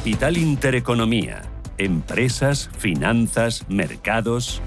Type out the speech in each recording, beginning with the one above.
Capital Intereconomía. Empresas, finanzas, mercados.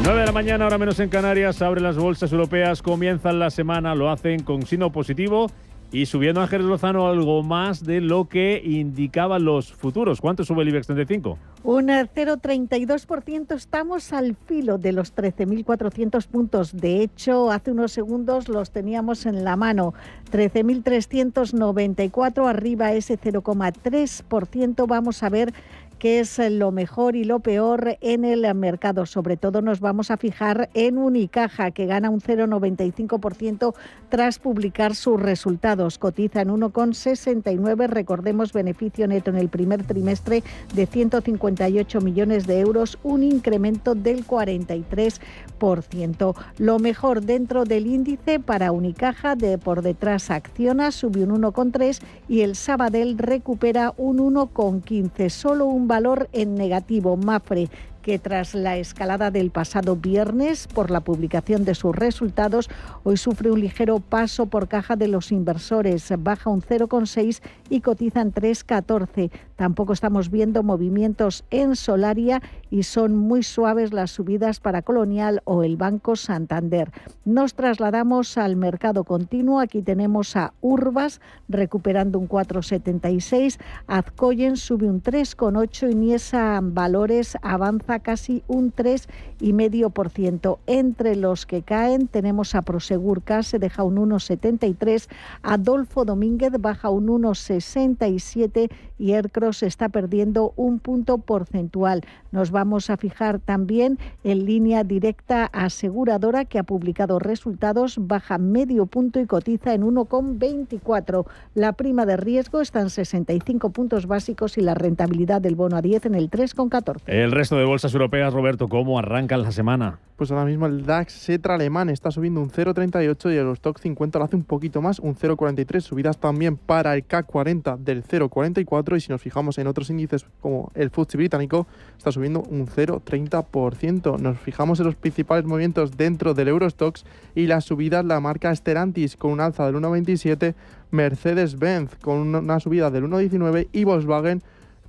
9 de la mañana, hora menos en Canarias, abren las bolsas europeas, comienzan la semana, lo hacen con signo positivo y subiendo Ángeles Lozano algo más de lo que indicaban los futuros. ¿Cuánto sube el IBEX 35? Un 0,32%, estamos al filo de los 13.400 puntos. De hecho, hace unos segundos los teníamos en la mano. 13.394, arriba ese 0,3%. Vamos a ver qué es lo mejor y lo peor en el mercado. Sobre todo nos vamos a fijar en Unicaja, que gana un 0,95% tras publicar sus resultados. Cotiza en 1,69. Recordemos, beneficio neto en el primer trimestre de 158 millones de euros, un incremento del 43%. Lo mejor dentro del índice para Unicaja, de por detrás Acciona, sube un 1,3 y el Sabadell recupera un 1,15. Solo un valor en negativo, Mapfre, que tras la escalada del pasado viernes por la publicación de sus resultados, hoy sufre un ligero paso por caja de los inversores, baja un 0,6 y cotiza en 3,14. Tampoco estamos viendo movimientos en Solaria y son muy suaves las subidas para Colonial o el Banco Santander. Nos trasladamos al mercado continuo. Aquí tenemos a Urbas recuperando un 4,76, Azcoyen sube un 3,8 y Niesa Valores avanza casi un 3,5%. Entre los que caen tenemos a Prosegur Cash, se deja un 1,73, Adolfo Domínguez baja un 1,67 y Ercros está perdiendo un punto porcentual. Nos vamos a fijar también en Línea Directa Aseguradora, que ha publicado resultados, baja medio punto y cotiza en 1,24. La prima de riesgo está en 65 puntos básicos y la rentabilidad del bono a 10 en el 3,14. El resto de bolsas europeas, Roberto, ¿cómo arrancan la semana? Pues ahora mismo el DAX Xetra alemán está subiendo un 0,38 y el Eurostoxx 50 lo hace un poquito más, un 0,43. Subidas también para el CAC 40 del 0,44 y si nos fijamos en otros índices como el FTSE británico está subiendo un 0,30%. Nos fijamos en los principales movimientos dentro del Eurostoxx y las subidas la marca Stellantis con un alza del 1,27, Mercedes-Benz con una subida del 1,19 y Volkswagen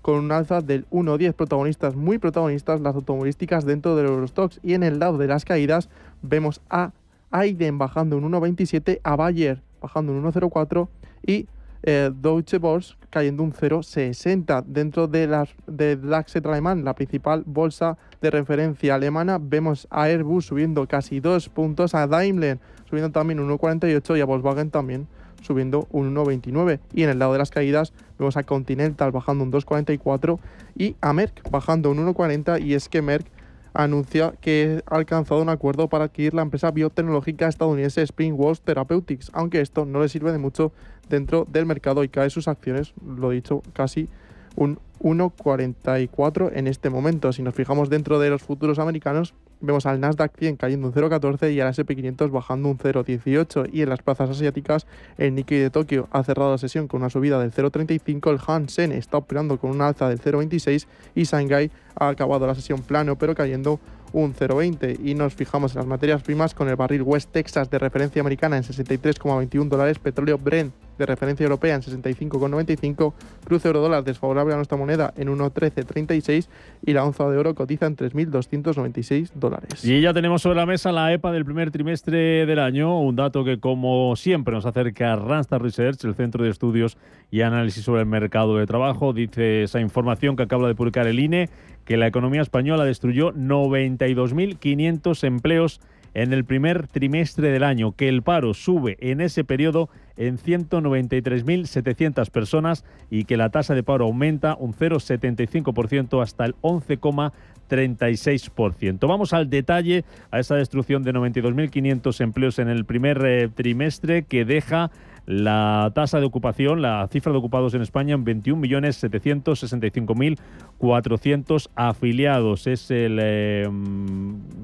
con un alza del 1,10. Protagonistas, muy protagonistas las automovilísticas dentro del Eurostoxx. Y en el lado de las caídas vemos a Aiden bajando un 1,27, a Bayer bajando un 1,04 y Deutsche Börse cayendo un 0,60. Dentro de del DAX Xetra alemán, la principal bolsa de referencia alemana, vemos a Airbus subiendo casi 2 puntos, a Daimler subiendo también un 1,48 y a Volkswagen también subiendo un 1,29. Y en el lado de las caídas vemos a Continental bajando un 2,44 y a Merck bajando un 1,40. Y es que Merck anuncia que ha alcanzado un acuerdo para adquirir la empresa biotecnológica estadounidense SpringWorks Therapeutics, aunque esto no le sirve de mucho dentro del mercado y cae sus acciones, lo dicho, casi un 1,44 en este momento. Si nos fijamos dentro de los futuros americanos, vemos al Nasdaq 100 cayendo un 0,14 y al S&P 500 bajando un 0,18. Y en las plazas asiáticas, el Nikkei de Tokio ha cerrado la sesión con una subida del 0,35, el Hang-Seng está operando con una alza del 0,26 y Shanghái ha acabado la sesión plano pero cayendo un 0,20. Y nos fijamos en las materias primas con el barril West Texas de referencia americana en $63,21, petróleo Brent de referencia europea en 65,95, cruce euro-dólar desfavorable a nuestra moneda en 1,1336 y la onza de oro cotiza en $3.296. Y ya tenemos sobre la mesa la EPA del primer trimestre del año, un dato que como siempre nos acerca Randstad Research, el Centro de Estudios y Análisis sobre el Mercado de Trabajo. Dice esa información que acaba de publicar el INE que la economía española destruyó 92.500 empleos en el primer trimestre del año, que el paro sube en ese periodo en 193.700 personas y que la tasa de paro aumenta un 0,75% hasta el 11,36%. Vamos al detalle, a esa destrucción de 92.500 empleos en el primer trimestre que deja la tasa de ocupación, la cifra de ocupados en España en 21.765.400 afiliados. Es el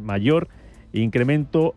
mayor incremento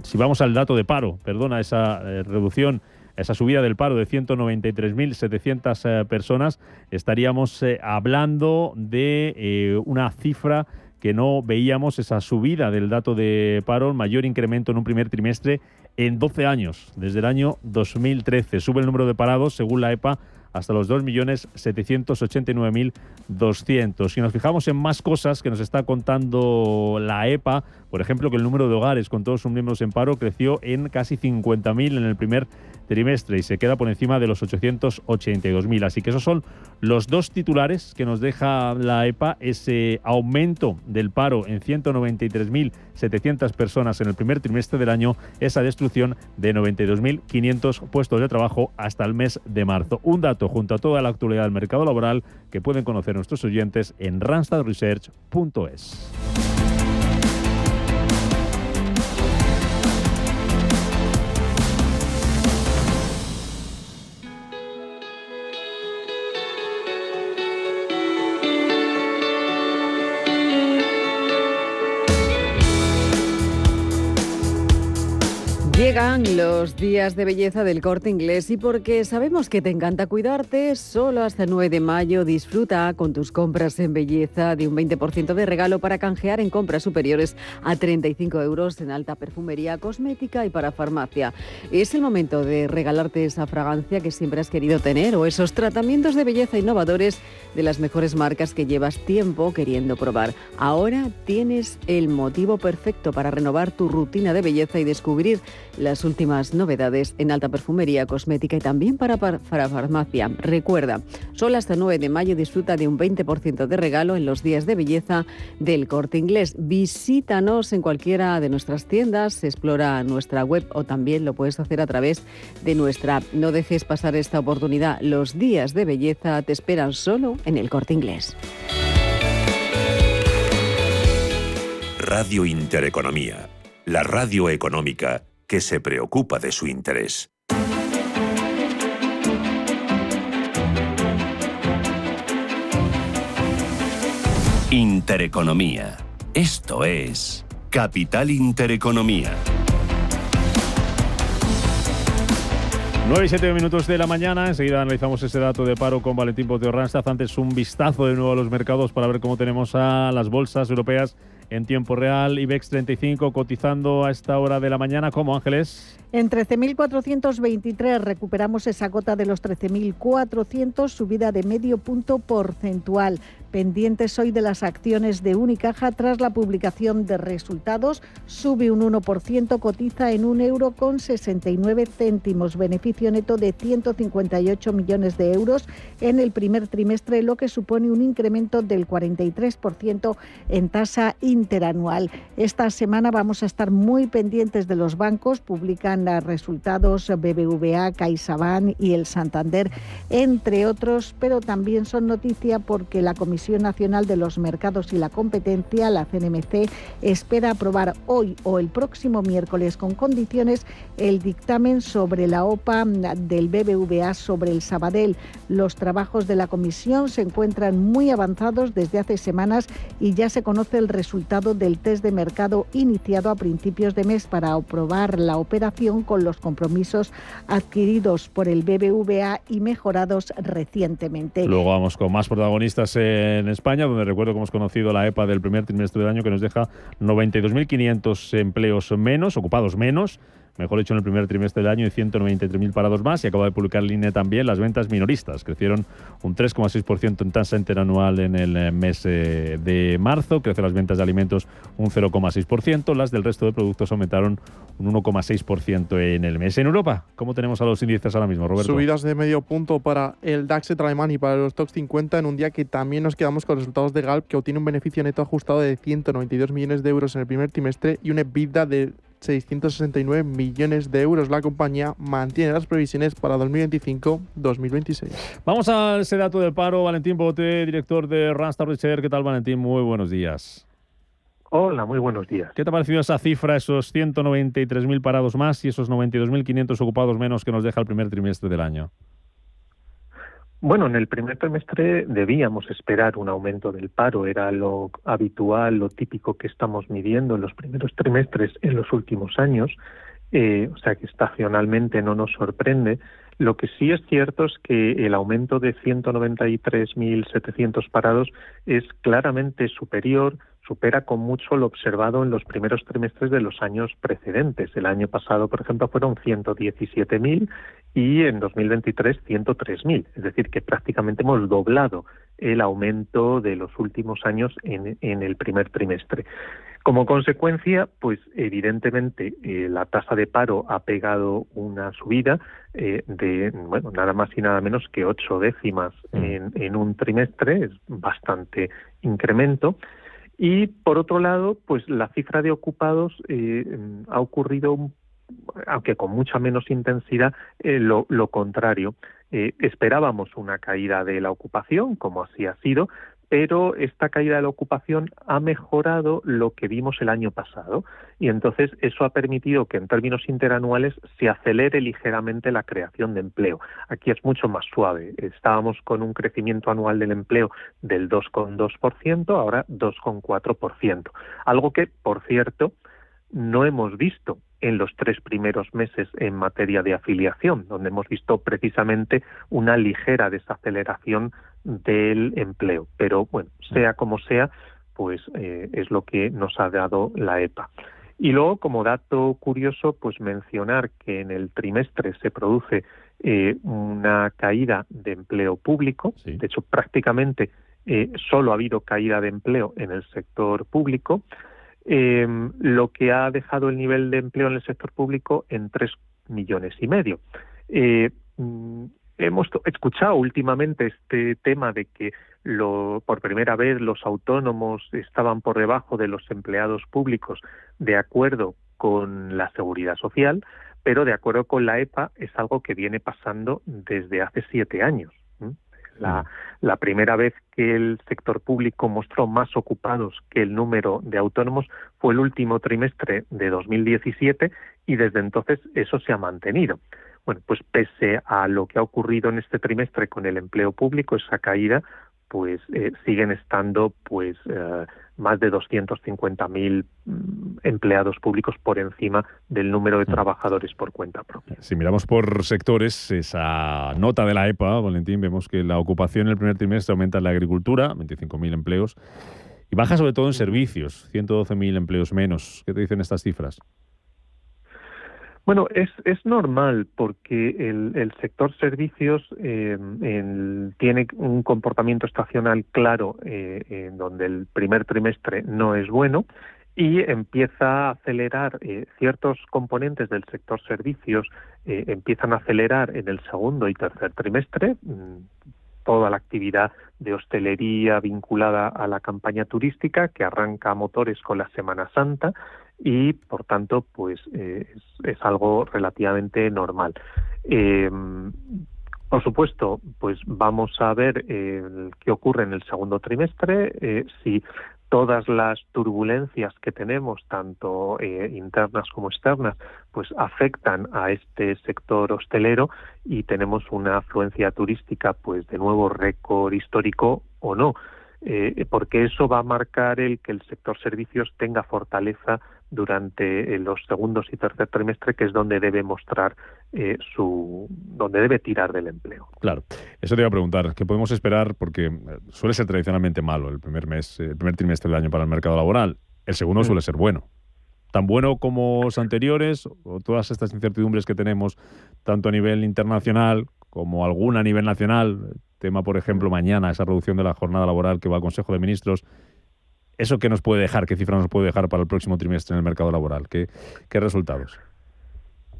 si vamos al dato de paro, perdona, esa reducción, esa subida del paro de 193.700 personas, estaríamos hablando de una cifra que no veíamos, esa subida del dato de paro, el mayor incremento en un primer trimestre en 12 años, desde el año 2013. Sube el número de parados, según la EPA, hasta los 2.789.200. Si nos fijamos en más cosas que nos está contando la EPA, por ejemplo, que el número de hogares con todos sus miembros en paro creció en casi 50.000 en el primer trimestre y se queda por encima de los 882.000. Así que esos son los dos titulares que nos deja la EPA, ese aumento del paro en 193.700 personas en el primer trimestre del año, esa destrucción de 92.500 puestos de trabajo hasta el mes de marzo. Un dato junto a toda la actualidad del mercado laboral que pueden conocer nuestros oyentes en randstadresearch.es. Llegan los días de belleza del Corte Inglés y porque sabemos que te encanta cuidarte, solo hasta el 9 de mayo disfruta con tus compras en belleza de un 20% de regalo para canjear en compras superiores a 35 euros en alta perfumería, cosmética y para farmacia. Es el momento de regalarte esa fragancia que siempre has querido tener o esos tratamientos de belleza innovadores de las mejores marcas que llevas tiempo queriendo probar. Ahora tienes el motivo perfecto para renovar tu rutina de belleza y descubrir las últimas novedades en alta perfumería, cosmética y también para farmacia. Recuerda, solo hasta 9 de mayo disfruta de un 20% de regalo en los días de belleza del Corte Inglés. Visítanos en cualquiera de nuestras tiendas, explora nuestra web o también lo puedes hacer a través de nuestra app. No dejes pasar esta oportunidad. Los días de belleza te esperan solo en el Corte Inglés. Radio Intereconomía, la radio económica que se preocupa de su interés. Intereconomía. Esto es Capital Intereconomía. 9 y 7 minutos de la mañana, enseguida analizamos ese dato de paro con Valentín Poteo Randstad. Antes un vistazo de nuevo a los mercados para ver cómo tenemos a las bolsas europeas en tiempo real. IBEX 35 cotizando a esta hora de la mañana. ¿Cómo, Ángeles? En 13.423 recuperamos esa cota de los 13.400, subida de medio punto porcentual. Pendientes hoy de las acciones de Unicaja tras la publicación de resultados. Sube un 1%, cotiza en €1,69. Beneficio neto de 158 millones de euros en el primer trimestre, lo que supone un incremento del 43% en tasa interanual. Esta semana vamos a estar muy pendientes de los bancos. Publican resultados BBVA, CaixaBank y el Santander, entre otros, pero también son noticia porque la Comisión Nacional de los Mercados y la Competencia, la CNMC, espera aprobar hoy o el próximo miércoles con condiciones el dictamen sobre la OPA del BBVA sobre el Sabadell. Los trabajos de la comisión se encuentran muy avanzados desde hace semanas y ya se conoce el resultado del test de mercado iniciado a principios de mes para aprobar la operación con los compromisos adquiridos por el BBVA y mejorados recientemente. Luego vamos con más protagonistas en España, donde recuerdo que hemos conocido la EPA del primer trimestre del año que nos deja 92.500 empleos menos, ocupados menos, mejor dicho, en el primer trimestre del año, y 193.000 parados más. Y acaba de publicar el INE también las ventas minoristas. Crecieron un 3,6% en tasa interanual en el mes de marzo. Crecen las ventas de alimentos un 0,6%. Las del resto de productos aumentaron un 1,6% en el mes. En Europa, ¿cómo tenemos a los índices ahora mismo, Roberto? Subidas de medio punto para el DAX alemán y para los Stoxx 50 en un día que también nos quedamos con los resultados de Galp, que obtiene un beneficio neto ajustado de 192 millones de euros en el primer trimestre y un EBITDA de 669 millones de euros. La compañía mantiene las previsiones para 2025-2026. Vamos a ese dato del paro. Valentín Bote, director de Randstad Research. ¿Qué tal, Valentín? Muy buenos días. Hola, muy buenos días. ¿Qué te ha parecido esa cifra, esos 193.000 parados más y esos 92.500 ocupados menos que nos deja el primer trimestre del año? Bueno, en el primer trimestre debíamos esperar un aumento del paro, era lo habitual, lo típico que estamos midiendo en los primeros trimestres en los últimos años, o sea que estacionalmente no nos sorprende. Lo que sí es cierto es que el aumento de 193.700 parados es claramente superior supera con mucho lo observado en los primeros trimestres de los años precedentes. El año pasado, por ejemplo, fueron 117.000 y en 2023 103.000. Es decir, que prácticamente hemos doblado el aumento de los últimos años en el primer trimestre. Como consecuencia, pues evidentemente la tasa de paro ha pegado una subida de nada más y nada menos que 8 décimas en un trimestre, es bastante incremento. Y por otro lado, pues la cifra de ocupados ha ocurrido, aunque con mucha menos intensidad, lo contrario. Esperábamos una caída de la ocupación, como así ha sido, pero esta caída de la ocupación ha mejorado lo que vimos el año pasado y entonces eso ha permitido que en términos interanuales se acelere ligeramente la creación de empleo. Aquí es mucho más suave. Estábamos con un crecimiento anual del empleo del 2,2%, ahora 2,4%. Algo que, por cierto, no hemos visto en los 3 primeros meses en materia de afiliación, donde hemos visto precisamente una ligera desaceleración del empleo. Pero bueno, sea como sea, pues es lo que nos ha dado la EPA. Y luego, como dato curioso, pues mencionar que en el trimestre se produce una caída de empleo público. Sí. De hecho, prácticamente solo ha habido caída de empleo en el sector público, lo que ha dejado el nivel de empleo en el sector público en 3,5 millones. Hemos escuchado últimamente este tema de que por primera vez los autónomos estaban por debajo de los empleados públicos de acuerdo con la Seguridad Social, pero de acuerdo con la EPA es algo que viene pasando desde hace 7 años. La primera vez que el sector público mostró más ocupados que el número de autónomos fue el último trimestre de 2017 y desde entonces eso se ha mantenido. Bueno, pues pese a lo que ha ocurrido en este trimestre con el empleo público, esa caída, pues siguen estando pues más de 250.000 empleados públicos por encima del número de trabajadores por cuenta propia. Si miramos por sectores, esa nota de la EPA, Valentín, vemos que la ocupación en el primer trimestre aumenta en la agricultura, 25.000 empleos, y baja sobre todo en servicios, 112.000 empleos menos. ¿Qué te dicen estas cifras? Bueno, es normal porque el sector servicios tiene un comportamiento estacional claro en donde el primer trimestre no es bueno y empieza a acelerar ciertos componentes del sector servicios, empiezan a acelerar en el segundo y tercer trimestre, toda la actividad de hostelería vinculada a la campaña turística que arranca a motores con la Semana Santa y, por tanto, pues es algo relativamente normal. Por supuesto, pues vamos a ver qué ocurre en el segundo trimestre, si todas las turbulencias que tenemos, tanto internas como externas, pues afectan a este sector hostelero y tenemos una afluencia turística, pues de nuevo récord histórico o no, porque eso va a marcar que el sector servicios tenga fortaleza durante los segundos y tercer trimestre, que es donde debe mostrar donde debe tirar del empleo. Claro, eso te iba a preguntar, ¿qué podemos esperar? Porque suele ser tradicionalmente malo el primer trimestre del año para el mercado laboral. El segundo suele ser bueno. ¿Tan bueno como los anteriores? ¿O todas estas incertidumbres que tenemos, tanto a nivel internacional como alguna a nivel nacional? Tema, por ejemplo, mañana, esa reducción de la jornada laboral que va al Consejo de Ministros. ¿Eso qué nos puede dejar? ¿Qué cifra nos puede dejar para el próximo trimestre en el mercado laboral? ¿Qué resultados?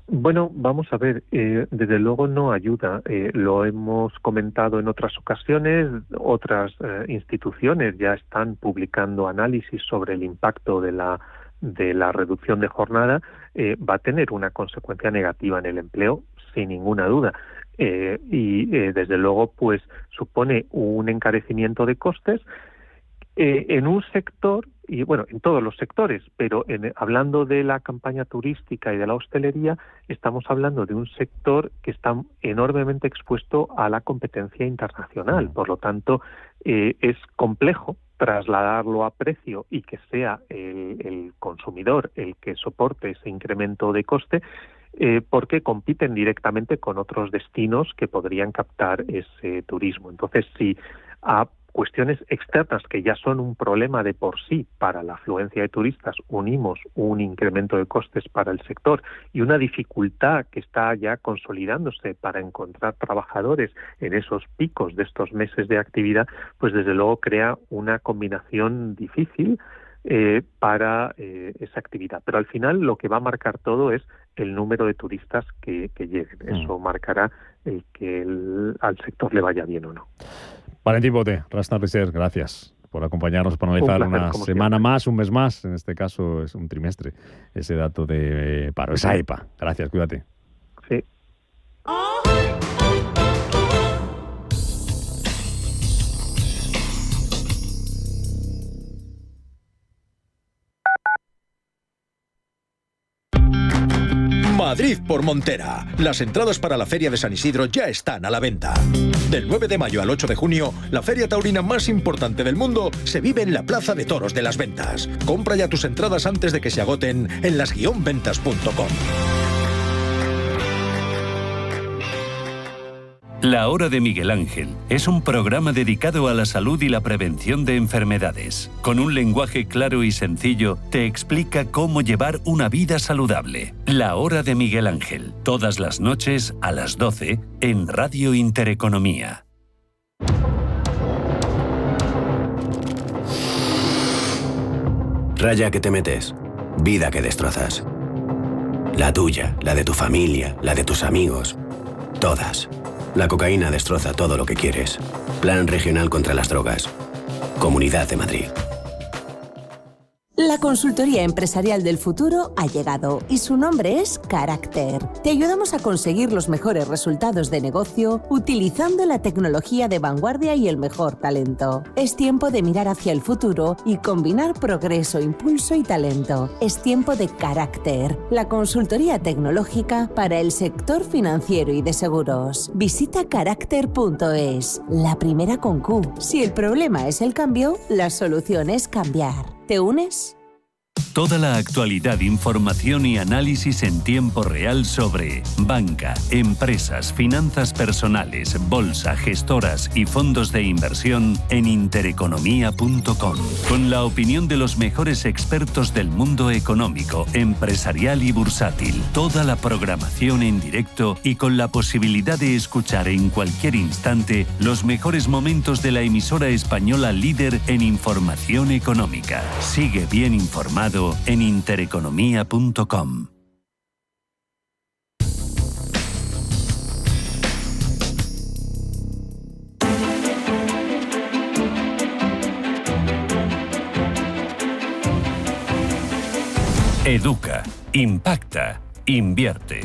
Bueno, vamos a ver, desde luego no ayuda. Lo hemos comentado en otras ocasiones, otras instituciones ya están publicando análisis sobre el impacto de la reducción de jornada. Va a tener una consecuencia negativa en el empleo, sin ninguna duda. Y desde luego, pues supone un encarecimiento de costes en un sector, y bueno, en todos los sectores, pero hablando de la campaña turística y de la hostelería, estamos hablando de un sector que está enormemente expuesto a la competencia internacional. Por lo tanto, es complejo trasladarlo a precio y que sea el consumidor el que soporte ese incremento de coste, porque compiten directamente con otros destinos que podrían captar ese turismo. Entonces, si cuestiones externas que ya son un problema de por sí para la afluencia de turistas, unimos un incremento de costes para el sector y una dificultad que está ya consolidándose para encontrar trabajadores en esos picos de estos meses de actividad, pues desde luego crea una combinación difícil para esa actividad. Pero al final lo que va a marcar todo es el número de turistas que lleguen. Eso marcará que al sector le vaya bien o no. Valentín Bote, Randstad Research, gracias por acompañarnos para analizar una semana más, un mes más, en este caso es un trimestre, ese dato de paro, esa EPA. Gracias, cuídate. Sí. Madrid por Montera. Las entradas para la Feria de San Isidro ya están a la venta. Del 9 de mayo al 8 de junio, la feria taurina más importante del mundo se vive en la Plaza de Toros de las Ventas. Compra ya tus entradas antes de que se agoten en las-ventas.com. La Hora de Miguel Ángel es un programa dedicado a la salud y la prevención de enfermedades. Con un lenguaje claro y sencillo, te explica cómo llevar una vida saludable. La Hora de Miguel Ángel, todas las noches a las 12 en Radio Intereconomía. Raya que te metes, vida que destrozas. La tuya, la de tu familia, la de tus amigos. Todas. La cocaína destroza todo lo que quieres. Plan Regional contra las Drogas. Comunidad de Madrid. La consultoría empresarial del futuro ha llegado y su nombre es Carácter. Te ayudamos a conseguir los mejores resultados de negocio utilizando la tecnología de vanguardia y el mejor talento. Es tiempo de mirar hacia el futuro y combinar progreso, impulso y talento. Es tiempo de Carácter, la consultoría tecnológica para el sector financiero y de seguros. Visita carácter.es, la primera con Q. Si el problema es el cambio, la solución es cambiar. ¿Te unes? Toda la actualidad, información y análisis en tiempo real sobre banca, empresas, finanzas personales, bolsa, gestoras y fondos de inversión en intereconomía.com. Con la opinión de los mejores expertos del mundo económico, empresarial y bursátil. Toda la programación en directo y con la posibilidad de escuchar en cualquier instante los mejores momentos de la emisora española líder en información económica. Sigue bien informado en intereconomía.com. Educa, impacta, invierte.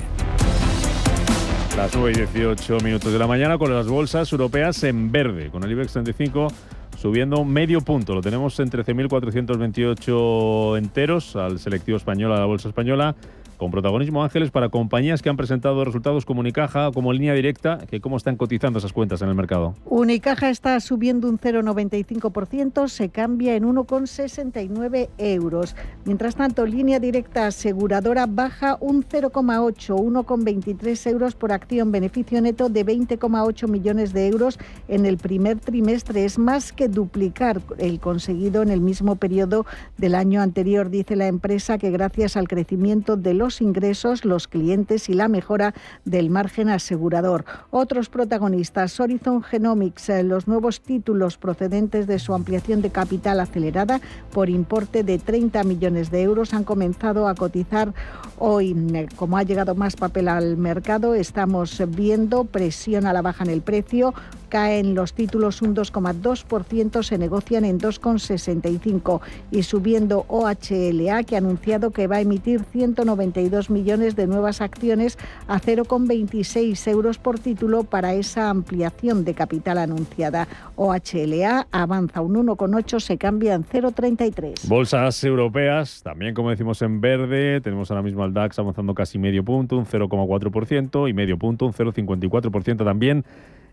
Las 9:18 de la mañana con las bolsas europeas en verde, con el IBEX 35 subiendo medio punto. Lo tenemos en 13.428 enteros al selectivo español, a la bolsa española, con protagonismo, Ángeles, para compañías que han presentado resultados como Unicaja, como Línea Directa, que cómo están cotizando esas cuentas en el mercado. Unicaja está subiendo un 0,95%, se cambia en 1,69 euros. Mientras tanto, Línea Directa aseguradora baja un 0,8, 1,23 euros por acción, beneficio neto de 20,8 millones de euros en el primer trimestre. Es más que duplicar el conseguido en el mismo periodo del año anterior, dice la empresa, que gracias al crecimiento de los ingresos, los clientes y la mejora del margen asegurador. Otros protagonistas, Horizon Genomics, los nuevos títulos procedentes de su ampliación de capital acelerada por importe de 30 millones de euros han comenzado a cotizar hoy. Como ha llegado más papel al mercado, estamos viendo presión a la baja en el precio. Caen los títulos un 2,2%, se negocian en 2,65 y subiendo OHLA, que ha anunciado que va a emitir 192 millones de nuevas acciones a 0,26 euros por título para esa ampliación de capital anunciada. OHLA avanza un 1,8, se cambia en 0,33. Bolsas europeas, también como decimos en verde, tenemos ahora mismo al DAX avanzando casi medio punto, un 0,4% y medio punto, un 0,54% también.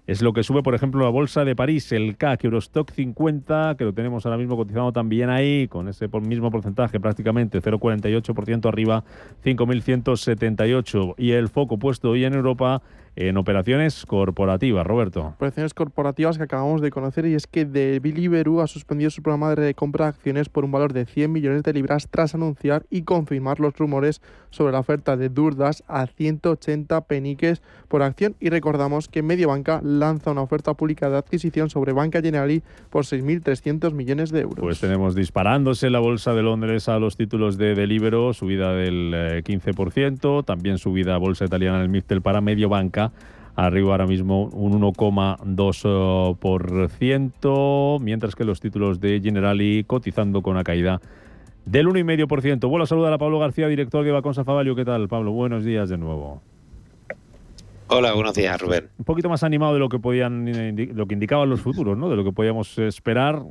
Es lo que sube, por ejemplo, la bolsa de París, el CAC Eurostock 50, que lo tenemos ahora mismo cotizando también ahí, con ese mismo porcentaje prácticamente, 0,48% arriba, 5.178. Y el foco puesto hoy en Europa en operaciones corporativas. Roberto. Operaciones corporativas que acabamos de conocer, y es que Deliveroo ha suspendido su programa de recompra de acciones por un valor de 100 millones de libras tras anunciar y confirmar los rumores sobre la oferta de DoorDash a 180 peniques por acción. Y recordamos que Mediobanca lanza una oferta pública de adquisición sobre Banca Generali por 6.300 millones de euros. Pues tenemos disparándose la bolsa de Londres a los títulos de Deliveroo, subida del 15%, también subida bolsa italiana del MIFTEL para Mediobanca, arriba ahora mismo un 1,2%, mientras que los títulos de Generali cotizando con una caída del 1,5%. Vuelvo a saludar a Pablo García, director de Bacons Favalio. ¿Qué tal, Pablo? Buenos días de nuevo. Hola, buenos días, Rubén. Un poquito más animado de lo que lo que indicaban los futuros, ¿no? De lo que podíamos esperar.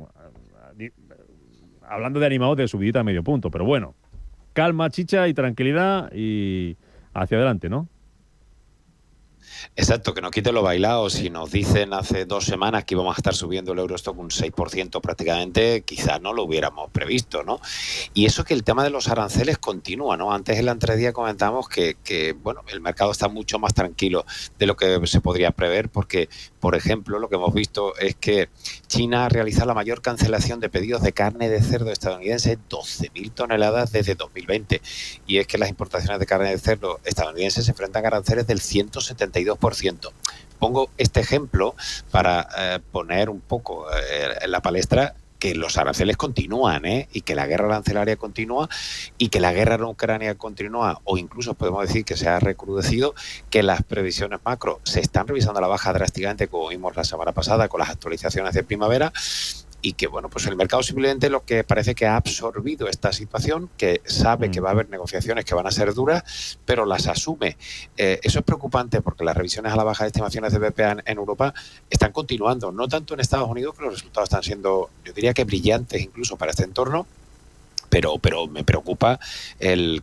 Hablando de animados, de subidita a medio punto, pero bueno, calma, chicha y tranquilidad y hacia adelante, ¿no? Exacto, que nos quite lo bailado. Si nos dicen hace 2 semanas que íbamos a estar subiendo el Eurostock un 6% prácticamente, quizás no lo hubiéramos previsto, ¿no? Y eso que el tema de los aranceles continúa, ¿no? Antes, el antedía comentamos que bueno, el mercado está mucho más tranquilo de lo que se podría prever, porque, por ejemplo, lo que hemos visto es que China ha realizado la mayor cancelación de pedidos de carne de cerdo estadounidense, 12.000 toneladas desde 2020. Y es que las importaciones de carne de cerdo estadounidense se enfrentan a aranceles del 172%. Pongo este ejemplo para poner un poco en la palestra que los aranceles continúan, y que la guerra arancelaria continúa, y que la guerra en Ucrania continúa, o incluso podemos decir que se ha recrudecido, que las previsiones macro se están revisando a la baja drásticamente, como vimos la semana pasada con las actualizaciones de primavera, y que, bueno, pues el mercado simplemente lo que parece que ha absorbido esta situación, que sabe que va a haber negociaciones que van a ser duras, pero las asume. Eso es preocupante porque las revisiones a la baja de estimaciones de BPA en Europa están continuando, no tanto en Estados Unidos, que los resultados están siendo, yo diría que brillantes incluso para este entorno, pero me preocupa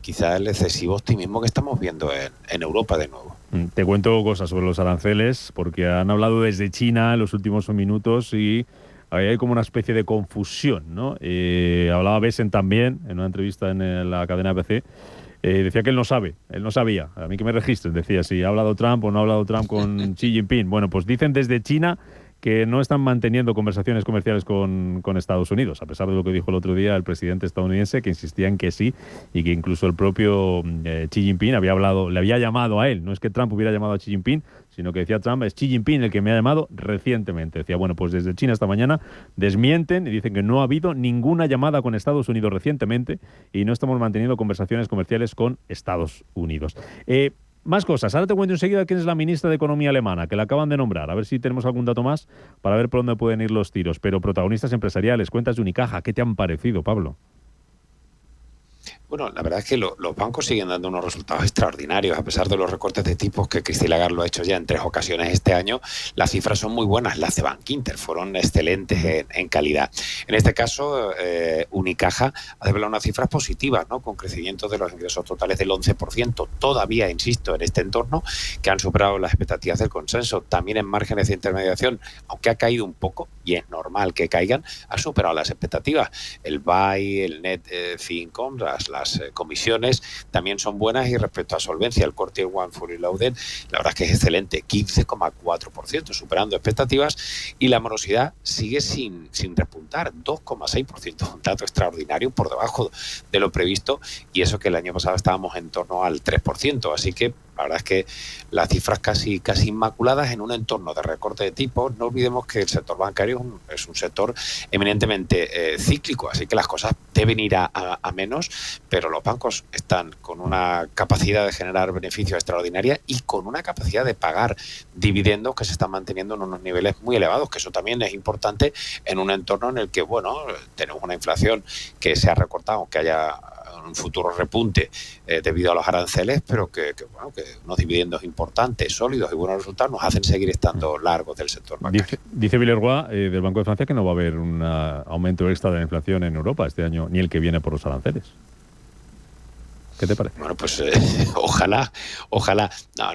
quizá el excesivo optimismo que estamos viendo en Europa de nuevo. Te cuento cosas sobre los aranceles, porque han hablado desde China en los últimos minutos y hay como una especie de confusión, ¿no? Hablaba Besen también en una entrevista en la cadena ABC. Decía que él no sabía. A mí que me registren, decía si ha hablado Trump o no ha hablado Trump con Xi Jinping. Bueno, pues dicen desde China que no están manteniendo conversaciones comerciales con Estados Unidos, a pesar de lo que dijo el otro día el presidente estadounidense, que insistía en que sí, y que incluso el propio Xi Jinping le había llamado a él. No es que Trump hubiera llamado a Xi Jinping, sino que decía Trump, es Xi Jinping el que me ha llamado recientemente. Decía, bueno, pues desde China esta mañana desmienten y dicen que no ha habido ninguna llamada con Estados Unidos recientemente y no estamos manteniendo conversaciones comerciales con Estados Unidos. Más cosas. Ahora te cuento enseguida quién es la ministra de Economía alemana, que la acaban de nombrar. A ver si tenemos algún dato más para ver por dónde pueden ir los tiros. Pero protagonistas empresariales, cuentas de Unicaja, ¿qué te han parecido, Pablo? Bueno, la verdad es que los bancos siguen dando unos resultados extraordinarios, a pesar de los recortes de tipos que Christine Lagarde lo ha hecho ya en 3 ocasiones este año. Las cifras son muy buenas, las de Bankinter fueron excelentes en calidad. En este caso, Unicaja ha desvelado unas cifras positivas, ¿no? Con crecimiento de los ingresos totales del 11%, todavía, insisto, en este entorno, que han superado las expectativas del consenso. También en márgenes de intermediación, aunque ha caído un poco, y es normal que caigan, ha superado las expectativas. El BAI, el Net Fee Income, las comisiones también son buenas, y respecto a solvencia, el Core Tier 1 Fully Loaded, la verdad es que es excelente, 15,4%, superando expectativas, y la morosidad sigue sin repuntar, 2,6%, un dato extraordinario por debajo de lo previsto, y eso que el año pasado estábamos en torno al 3%, así que la verdad es que las cifras casi inmaculadas en un entorno de recorte de tipos. No olvidemos que el sector bancario es un sector eminentemente cíclico, así que las cosas deben ir a menos, pero los bancos están con una capacidad de generar beneficios extraordinaria y con una capacidad de pagar dividendos que se están manteniendo en unos niveles muy elevados, que eso también es importante en un entorno en el que, bueno, tenemos una inflación que se ha recortado, que haya un futuro repunte debido a los aranceles, pero que unos dividendos importantes, sólidos y buenos resultados nos hacen seguir estando largos del sector bancario. Dice Villerroy del Banco de Francia que no va a haber un aumento extra de la inflación en Europa este año, ni el que viene por los aranceles. ¿Qué te parece? Bueno, pues ojalá.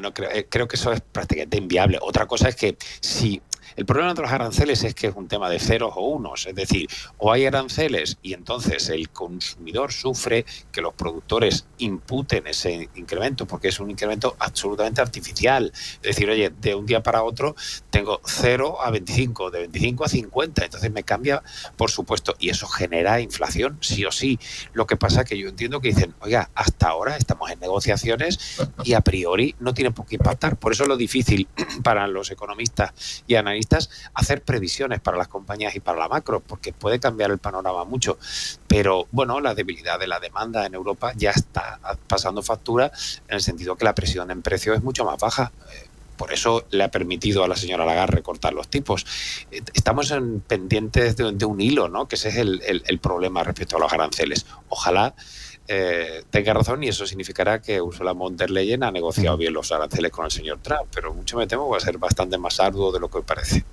No creo que eso es prácticamente inviable. Otra cosa es que si El problema de los aranceles es que es un tema de ceros o unos, es decir, o hay aranceles y entonces el consumidor sufre que los productores imputen ese incremento, porque es un incremento absolutamente artificial. Es decir, oye, de un día para otro tengo 0 a 25, de 25 a 50, entonces me cambia, por supuesto, y eso genera inflación, sí o sí. Lo que pasa es que yo entiendo que dicen, oiga, hasta ahora estamos en negociaciones y a priori no tiene por qué impactar. Por eso es lo difícil para los economistas y analistas hacer previsiones para las compañías y para la macro, porque puede cambiar el panorama mucho. Pero bueno, la debilidad de la demanda en Europa ya está pasando factura, en el sentido que la presión en precios es mucho más baja. Por eso le ha permitido a la señora Lagarde recortar los tipos. Estamos pendientes de un hilo, ¿no? Que ese es el problema respecto a los aranceles. Ojalá tenga razón, y eso significará que Ursula von der Leyen ha negociado bien los aranceles con el señor Trump, pero mucho me temo que va a ser bastante más arduo de lo que parece.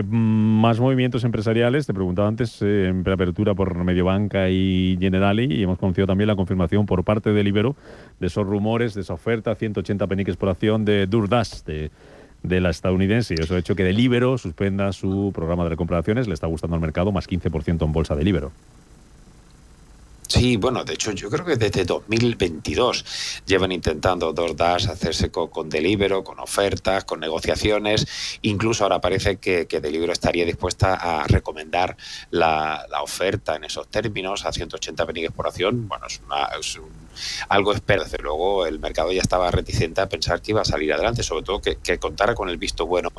Más movimientos empresariales, te preguntaba antes, en preapertura por Mediobanca y Generali, y hemos conocido también la confirmación por parte del Ibero de esos rumores, de esa oferta, 180 peniques por acción de DoorDash, de la estadounidense, y eso ha hecho que Deliveroo suspenda su programa de recompra de acciones. Le está gustando al mercado, más 15% en bolsa de Deliveroo. Sí, bueno, de hecho yo creo que desde 2022 llevan intentando DoorDash hacerse con Deliveroo, con ofertas, con negociaciones. Incluso ahora parece que Deliveroo estaría dispuesta a recomendar la oferta en esos términos a 180 peniques por acción. Bueno, es algo espero. Desde luego el mercado ya estaba reticente a pensar que iba a salir adelante, sobre todo que contara con el visto bueno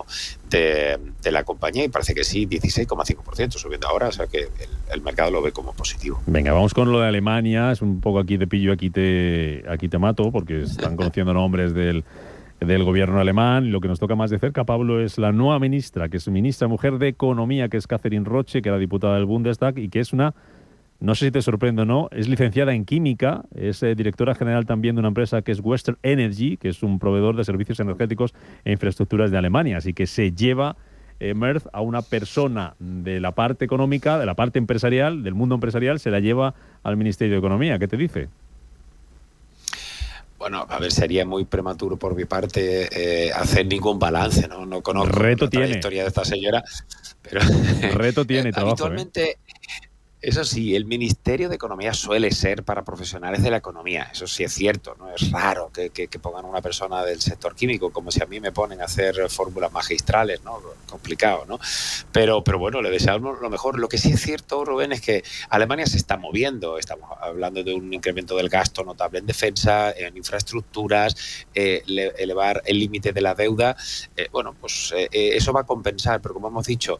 de la compañía, y parece que sí, 16,5% subiendo ahora, o sea que el mercado lo ve como positivo. Venga, vamos con lo de Alemania. Es un poco aquí te pillo, aquí te mato, porque están conociendo nombres del gobierno alemán. Lo que nos toca más de cerca, Pablo, es la nueva ministra, que es ministra mujer de Economía, que es Catherine Roche, que era diputada del Bundestag y que es una, no sé si te sorprende o no, es licenciada en química, es directora general también de una empresa que es Western Energy, que es un proveedor de servicios energéticos e infraestructuras de Alemania. Así que se lleva Merz a una persona de la parte económica, de la parte empresarial, del mundo empresarial, se la lleva al Ministerio de Economía. ¿Qué te dice? Bueno, a ver, sería muy prematuro por mi parte hacer ningún balance, ¿no? No conozco la trayectoria de esta señora, pero reto tiene trabajo, habitualmente. Eso sí, el Ministerio de Economía suele ser para profesionales de la economía, eso sí es cierto, ¿no? Es raro que pongan una persona del sector químico, como si a mí me ponen a hacer fórmulas magistrales, ¿no? Complicado, ¿no? Pero bueno, le deseamos lo mejor. Lo que sí es cierto, Rubén, es que Alemania se está moviendo. Estamos hablando de un incremento del gasto notable en defensa, en infraestructuras, elevar el límite de la deuda. Bueno, pues eso va a compensar, pero como hemos dicho,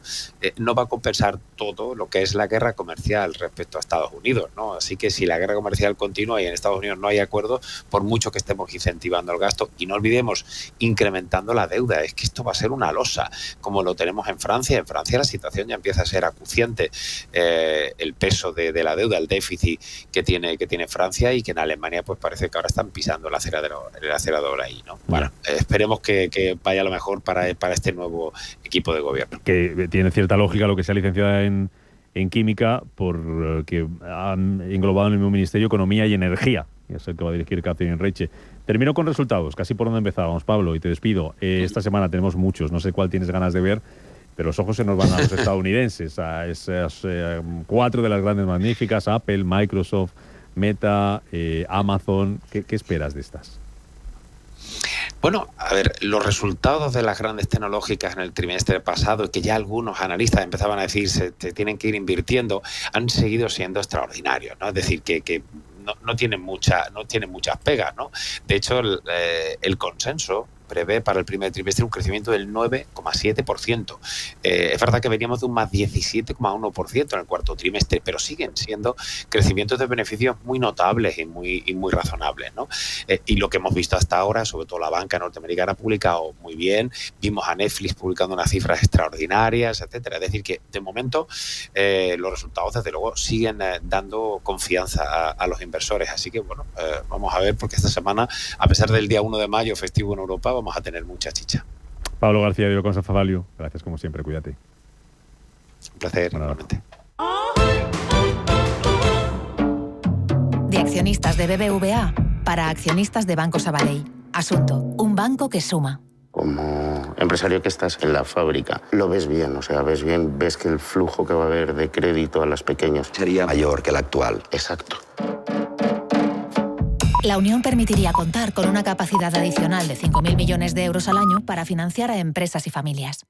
no va a compensar todo lo que es la guerra comercial respecto a Estados Unidos, ¿no? Así que si la guerra comercial continúa y en Estados Unidos no hay acuerdo, por mucho que estemos incentivando el gasto, y no olvidemos, incrementando la deuda, es que esto va a ser una losa, como lo tenemos en Francia. En Francia la situación ya empieza a ser acuciante, el peso de la deuda, el déficit que tiene Francia, y que en Alemania pues parece que ahora están pisando el acelerador ahí, ¿no? Bueno, esperemos que vaya lo mejor para este nuevo equipo de gobierno. Que tiene cierta lógica lo que sea licenciada en química, porque han englobado en el mismo ministerio Economía y Energía, y es el que va a dirigir Catherine Roche. Termino con resultados, casi por donde empezábamos, Pablo, y te despido. Esta semana tenemos muchos, no sé cuál tienes ganas de ver, pero los ojos se nos van a los estadounidenses, a esas 4 de las grandes magníficas, Apple, Microsoft, Meta, Amazon. ¿Qué esperas de estas? Bueno, a ver, los resultados de las grandes tecnológicas en el trimestre pasado, que ya algunos analistas empezaban a decir se tienen que ir invirtiendo, han seguido siendo extraordinarios, ¿no? Es decir, que no tienen muchas pegas, ¿no? De hecho, el consenso prevé para el primer trimestre un crecimiento del 9,7%. Es verdad que veníamos de un más 17,1% en el cuarto trimestre, pero siguen siendo crecimientos de beneficios muy notables y muy razonables, ¿no? Y lo que hemos visto hasta ahora, sobre todo la banca norteamericana, ha publicado muy bien. Vimos a Netflix publicando unas cifras extraordinarias, etcétera. Es decir, que de momento los resultados, desde luego, siguen dando confianza a los inversores. Así que, bueno, vamos a ver, porque esta semana, a pesar del día 1 de mayo, festivo en Europa, vamos a tener mucha chicha. Pablo García de Constanza Value, gracias como siempre, cuídate. Un placer, igualmente. De accionistas de BBVA para accionistas de Banco Sabadell. Asunto: un banco que suma. como empresario que estás en la fábrica, lo ves bien, o sea, ves bien, ves que el flujo que va a haber de crédito a las pequeñas sería mayor que el actual. Exacto. La Unión permitiría contar con una capacidad adicional de 5.000 millones de euros al año para financiar a empresas y familias.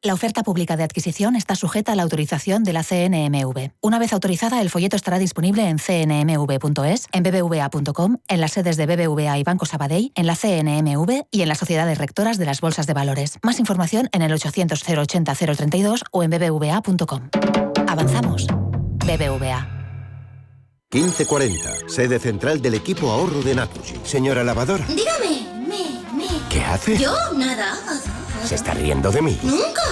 La oferta pública de adquisición está sujeta a la autorización de la CNMV. Una vez autorizada, el folleto estará disponible en cnmv.es, en bbva.com, en las sedes de BBVA y Banco Sabadell, en la CNMV y en las sociedades rectoras de las bolsas de valores. Más información en el 800 080 032 o en bbva.com. Avanzamos. BBVA. 1540, sede central del equipo ahorro de Naturgy. Señora lavadora. Dígame, ¿Qué hace? Yo, nada. ¿Se está riendo de mí? Nunca.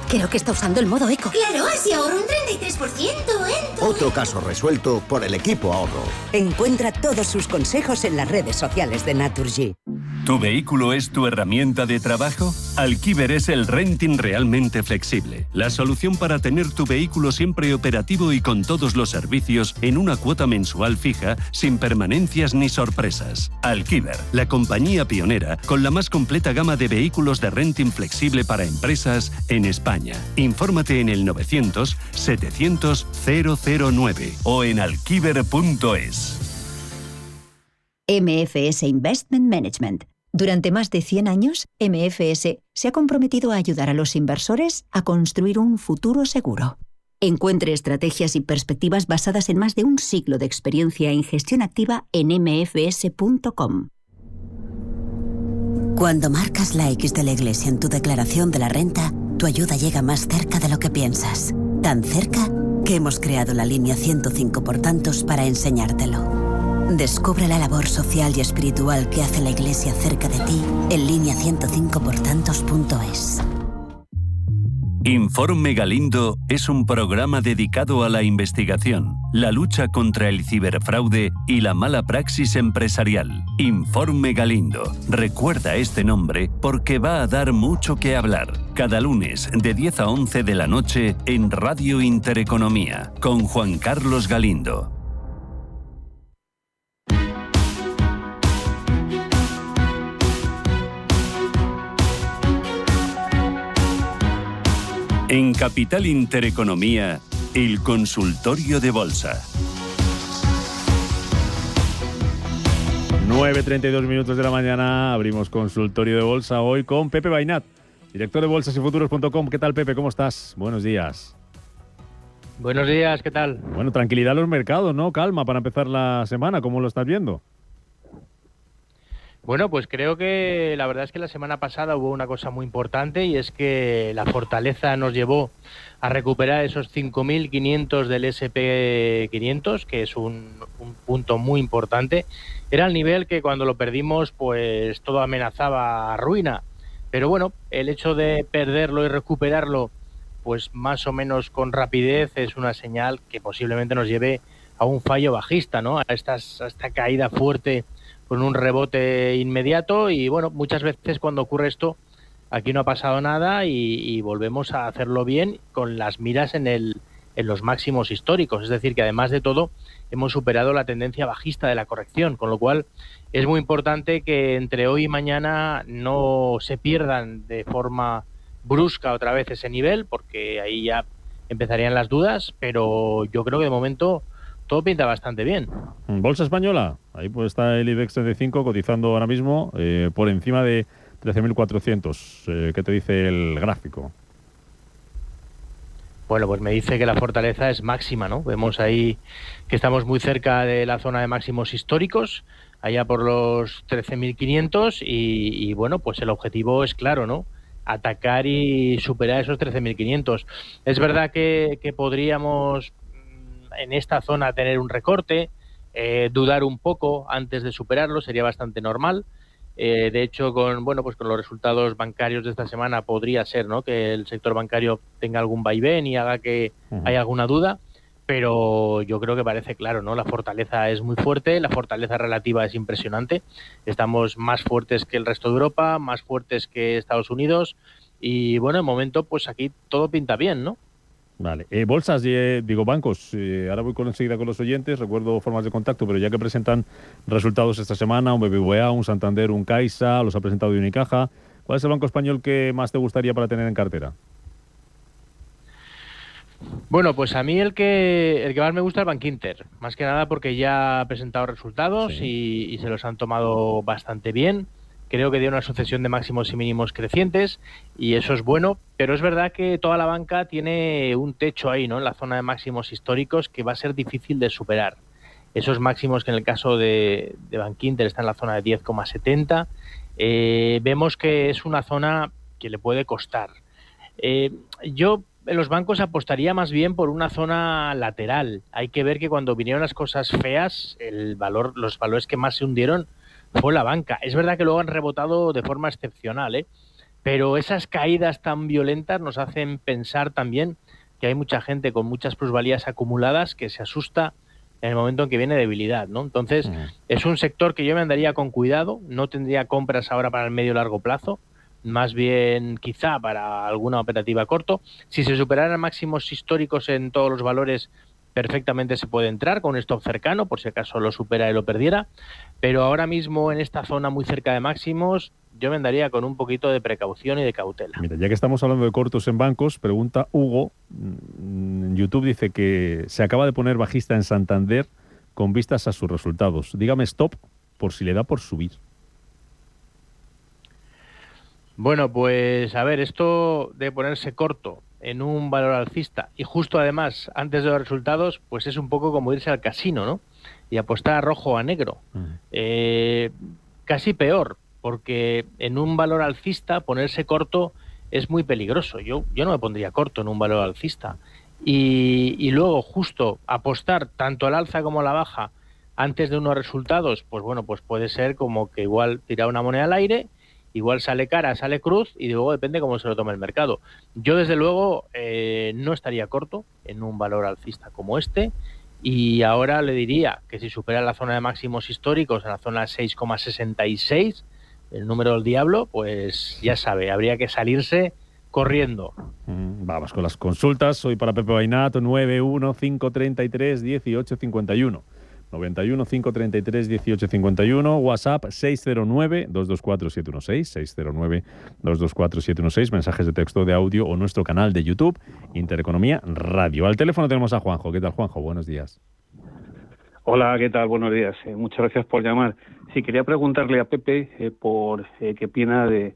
Creo que está usando el modo eco. Claro, así ahorro un 33% en todo. Otro caso resuelto por el equipo ahorro. Encuentra todos sus consejos en las redes sociales de Naturgy. ¿Tu vehículo es tu herramienta de trabajo? Alquiver es el renting realmente flexible. La solución para tener tu vehículo siempre operativo y con todos los servicios en una cuota mensual fija, sin permanencias ni sorpresas. Alquiver, la compañía pionera con la más completa gama de vehículos de renting flexible para empresas en España. Infórmate en el 900 700 009 o en alquiver.es. MFS Investment Management. Durante más de 100 años, MFS se ha comprometido a ayudar a los inversores a construir un futuro seguro. Encuentre estrategias y perspectivas basadas en más de un siglo de experiencia en gestión activa en mfs.com. Cuando marcas la X de la Iglesia en tu declaración de la renta, tu ayuda llega más cerca de lo que piensas. Tan cerca que hemos creado la línea 105 por tantos para enseñártelo. Descubre la labor social y espiritual que hace la Iglesia cerca de ti en línea105portantos.es. Informe Galindo es un programa dedicado a la investigación, la lucha contra el ciberfraude y la mala praxis empresarial. Informe Galindo. Recuerda este nombre porque va a dar mucho que hablar. Cada lunes de 10 a 11 de la noche en Radio Intereconomía con Juan Carlos Galindo. En Capital Intereconomía, el consultorio de bolsa. 9:32 minutos de la mañana, abrimos consultorio de bolsa hoy con Pepe Bainat, director de bolsasyfuturos.com. ¿Qué tal, Pepe? ¿Cómo estás? Buenos días. Buenos días, ¿qué tal? Bueno, tranquilidad en los mercados, ¿no? Calma para empezar la semana, ¿cómo lo estás viendo? Bueno, pues creo que la verdad es que la semana pasada hubo una cosa muy importante y es que la fortaleza nos llevó a recuperar esos 5.500 del S&P 500, que es un punto muy importante. Era el nivel que cuando lo perdimos pues todo amenazaba a ruina. Pero bueno, el hecho de perderlo y recuperarlo pues más o menos con rapidez es una señal que posiblemente nos lleve a un fallo bajista, ¿no? A esta caída fuerte con un rebote inmediato y bueno, muchas veces cuando ocurre esto, aquí no ha pasado nada y volvemos a hacerlo bien con las miras en los máximos históricos. Es decir, que además de todo, hemos superado la tendencia bajista de la corrección, con lo cual es muy importante que entre hoy y mañana no se pierdan de forma brusca otra vez ese nivel, porque ahí ya empezarían las dudas, pero yo creo que de momento todo pinta bastante bien. Bolsa española, ahí pues está el IBEX 35 cotizando ahora mismo por encima de 13.400. ¿Qué te dice el gráfico? Bueno, pues me dice que la fortaleza es máxima, ¿no? Vemos ahí que estamos muy cerca de la zona de máximos históricos, allá por los 13.500 y bueno, pues el objetivo es claro, ¿no? Atacar y superar esos 13.500. Es verdad que podríamos en esta zona tener un recorte, dudar un poco antes de superarlo, sería bastante normal. De hecho, con los resultados bancarios de esta semana podría ser, ¿no?, que el sector bancario tenga algún vaivén y haga que haya alguna duda, pero yo creo que parece claro, ¿no? La fortaleza es muy fuerte, la fortaleza relativa es impresionante. Estamos más fuertes que el resto de Europa, más fuertes que Estados Unidos y bueno, de momento pues aquí todo pinta bien, ¿no? Vale. Bolsas, bancos. Ahora voy enseguida con los oyentes. Recuerdo formas de contacto, pero ya que presentan resultados esta semana, un BBVA, un Santander, un Caixa, los ha presentado Unicaja. ¿Cuál es el banco español que más te gustaría para tener en cartera? Bueno, pues a mí el que más me gusta es Bankinter, más que nada porque ya ha presentado resultados y se los han tomado bastante bien. Creo que dio una sucesión de máximos y mínimos crecientes y eso es bueno, pero es verdad que toda la banca tiene un techo ahí, ¿no? En la zona de máximos históricos que va a ser difícil de superar. Esos máximos que en el caso de Bankinter están en la zona de 10,70, vemos que es una zona que le puede costar. Yo en los bancos apostaría más bien por una zona lateral. Hay que ver que cuando vinieron las cosas feas, los valores que más se hundieron fue la banca. Es verdad que luego han rebotado de forma excepcional, pero esas caídas tan violentas nos hacen pensar también que hay mucha gente con muchas plusvalías acumuladas que se asusta en el momento en que viene debilidad, ¿no? Entonces, es un sector que yo me andaría con cuidado, no tendría compras ahora para el medio y largo plazo, más bien quizá para alguna operativa corto. Si se superaran máximos históricos en todos los valores, perfectamente se puede entrar con un stop cercano, por si acaso lo supera y lo perdiera, pero ahora mismo en esta zona muy cerca de máximos, yo me andaría con un poquito de precaución y de cautela. Mira, ya que estamos hablando de cortos en bancos, pregunta Hugo, en YouTube dice que se acaba de poner bajista en Santander con vistas a sus resultados. Dígame stop por si le da por subir. Bueno, pues a ver, esto de ponerse corto en un valor alcista y justo además antes de los resultados, pues es un poco como irse al casino, ¿no? Y apostar a rojo o a negro. Casi peor, porque en un valor alcista ponerse corto es muy peligroso. Yo no me pondría corto en un valor alcista. Y luego justo apostar tanto al alza como a la baja antes de unos resultados, pues bueno, pues puede ser como que igual tirar una moneda al aire, igual sale cara, sale cruz y luego depende cómo se lo tome el mercado. Yo desde luego no estaría corto en un valor alcista como este y ahora le diría que si supera la zona de máximos históricos en la zona 6,66, el número del diablo, pues ya sabe, habría que salirse corriendo. Vamos con las consultas. Hoy para Pepe Bainat, 91 533 1851. 91 533 1851, WhatsApp 609 224 716, 609 224 716, mensajes de texto, de audio o nuestro canal de YouTube, Intereconomía Radio. Al teléfono tenemos a Juanjo. ¿Qué tal, Juanjo? Buenos días. Hola, ¿qué tal? Buenos días. Muchas gracias por llamar. Sí, quería preguntarle a Pepe por qué opina de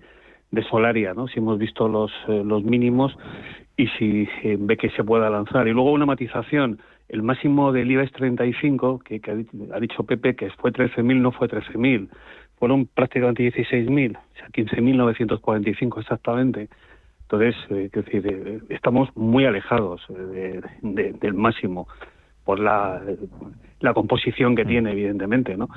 Solaria, ¿no? Si hemos visto los mínimos y si ve que se pueda lanzar. Y luego una matización. El máximo del IBEX 35, que ha dicho Pepe que fue 13.000, no fue 13.000. Fueron prácticamente 16.000, o sea, 15.945 exactamente. Entonces, es decir, estamos muy alejados del máximo por la composición que tiene, evidentemente, ¿no?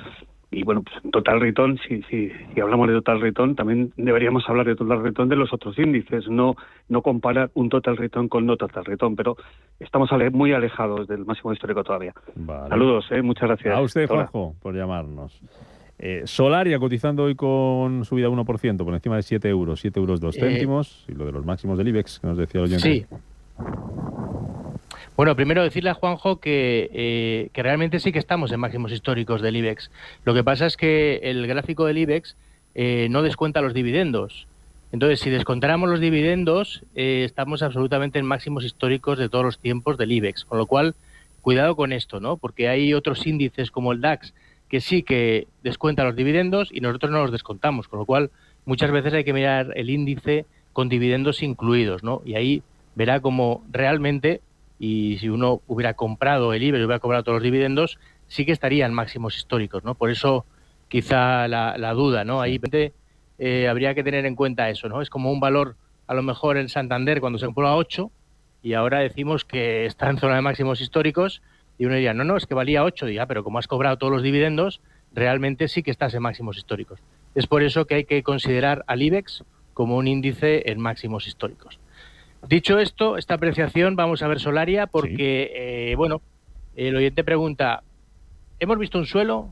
Y bueno, pues Total Return, si hablamos de Total Return, también deberíamos hablar de Total Return de los otros índices, no comparar un Total Return con no Total Return, pero estamos muy alejados del máximo histórico todavía. Vale. Saludos, muchas gracias. A usted, Juanjo, por llamarnos. Solaria cotizando hoy con subida 1%, por encima de 7 euros, 7 euros 2 céntimos, y lo de los máximos del IBEX, que nos decía el oyente. Sí. Bueno, primero decirle a Juanjo que realmente sí que estamos en máximos históricos del IBEX. Lo que pasa es que el gráfico del IBEX no descuenta los dividendos. Entonces, si descontáramos los dividendos, estamos absolutamente en máximos históricos de todos los tiempos del IBEX. Con lo cual, cuidado con esto, ¿no? Porque hay otros índices como el DAX que sí que descuentan los dividendos y nosotros no los descontamos. Con lo cual, muchas veces hay que mirar el índice con dividendos incluidos, ¿no? Y ahí verá cómo realmente, y si uno hubiera comprado el IBEX y hubiera cobrado todos los dividendos, sí que estarían máximos históricos, ¿no? Por eso quizá la duda, ¿no? Ahí habría que tener en cuenta eso, ¿no? Es como un valor, a lo mejor en Santander cuando se compró a 8 y ahora decimos que está en zona de máximos históricos y uno diría, no, es que valía 8, diga, pero como has cobrado todos los dividendos, realmente sí que estás en máximos históricos. Es por eso que hay que considerar al IBEX como un índice en máximos históricos. Dicho esto, esta apreciación, vamos a ver Solaria porque, el oyente pregunta, ¿hemos visto un suelo?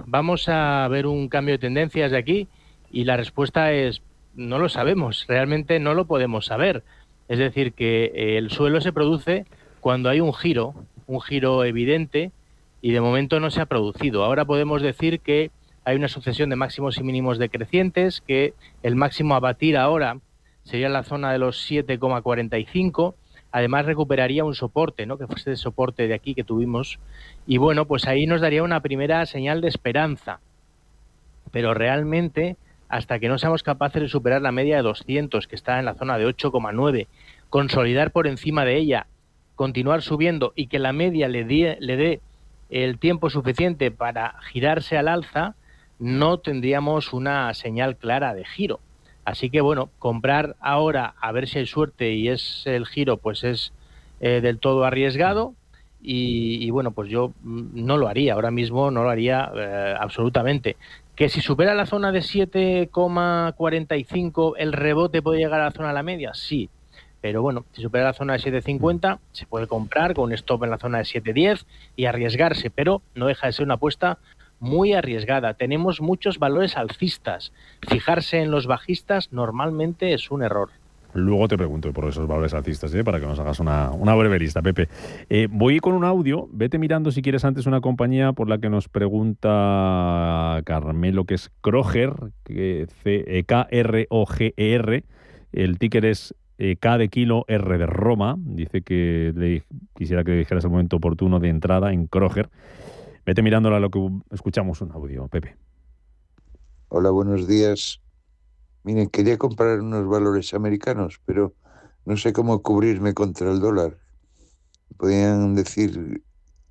¿Vamos a ver un cambio de tendencias de aquí? Y la respuesta es, no lo sabemos, realmente no lo podemos saber. Es decir, que el suelo se produce cuando hay un giro evidente, y de momento no se ha producido. Ahora podemos decir que hay una sucesión de máximos y mínimos decrecientes, que el máximo a batir ahora sería la zona de los 7,45. Además recuperaría un soporte, ¿no?, que fuese el soporte de aquí que tuvimos, y bueno, pues ahí nos daría una primera señal de esperanza. Pero realmente, hasta que no seamos capaces de superar la media de 200, que está en la zona de 8,9, consolidar por encima de ella, continuar subiendo y que la media le dé el tiempo suficiente para girarse al alza, no tendríamos una señal clara de giro. Así que bueno, comprar ahora a ver si hay suerte y es el giro, pues es del todo arriesgado, y bueno, pues yo no lo haría, ahora mismo no lo haría absolutamente. Que si supera la zona de 7,45 el rebote puede llegar a la zona de la media, sí. Pero bueno, si supera la zona de 7,50 se puede comprar con un stop en la zona de 7,10 y arriesgarse, pero no deja de ser una apuesta muy arriesgada. Tenemos muchos valores alcistas. Fijarse en los bajistas normalmente es un error. Luego te pregunto por esos valores alcistas, para que nos hagas una breve lista, Pepe. Voy con un audio. Vete mirando si quieres antes una compañía por la que nos pregunta Carmelo, que es Kroger, K-R-O-G-E-R. El ticker es K de kilo, R de Roma. Dice que quisiera que le dijeras el momento oportuno de entrada en Kroger. Vete mirándola a lo que escuchamos un audio, Pepe. Hola, buenos días. Miren, quería comprar unos valores americanos, pero no sé cómo cubrirme contra el dólar. ¿Podrían decir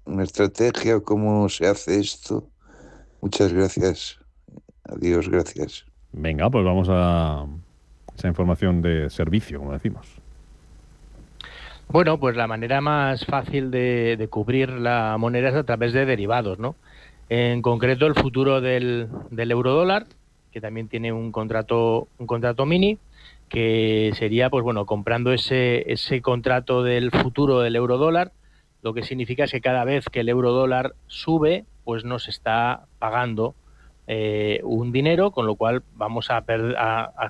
una estrategia o cómo se hace esto? Muchas gracias. Adiós, gracias. Venga, pues vamos a esa información de servicio, como decimos. Bueno, pues la manera más fácil de cubrir la moneda es a través de derivados, ¿no? En concreto, el futuro del eurodólar, que también tiene un contrato mini, que sería, pues bueno, comprando ese contrato del futuro del eurodólar, lo que significa es que cada vez que el eurodólar sube, pues nos está pagando un dinero, con lo cual vamos a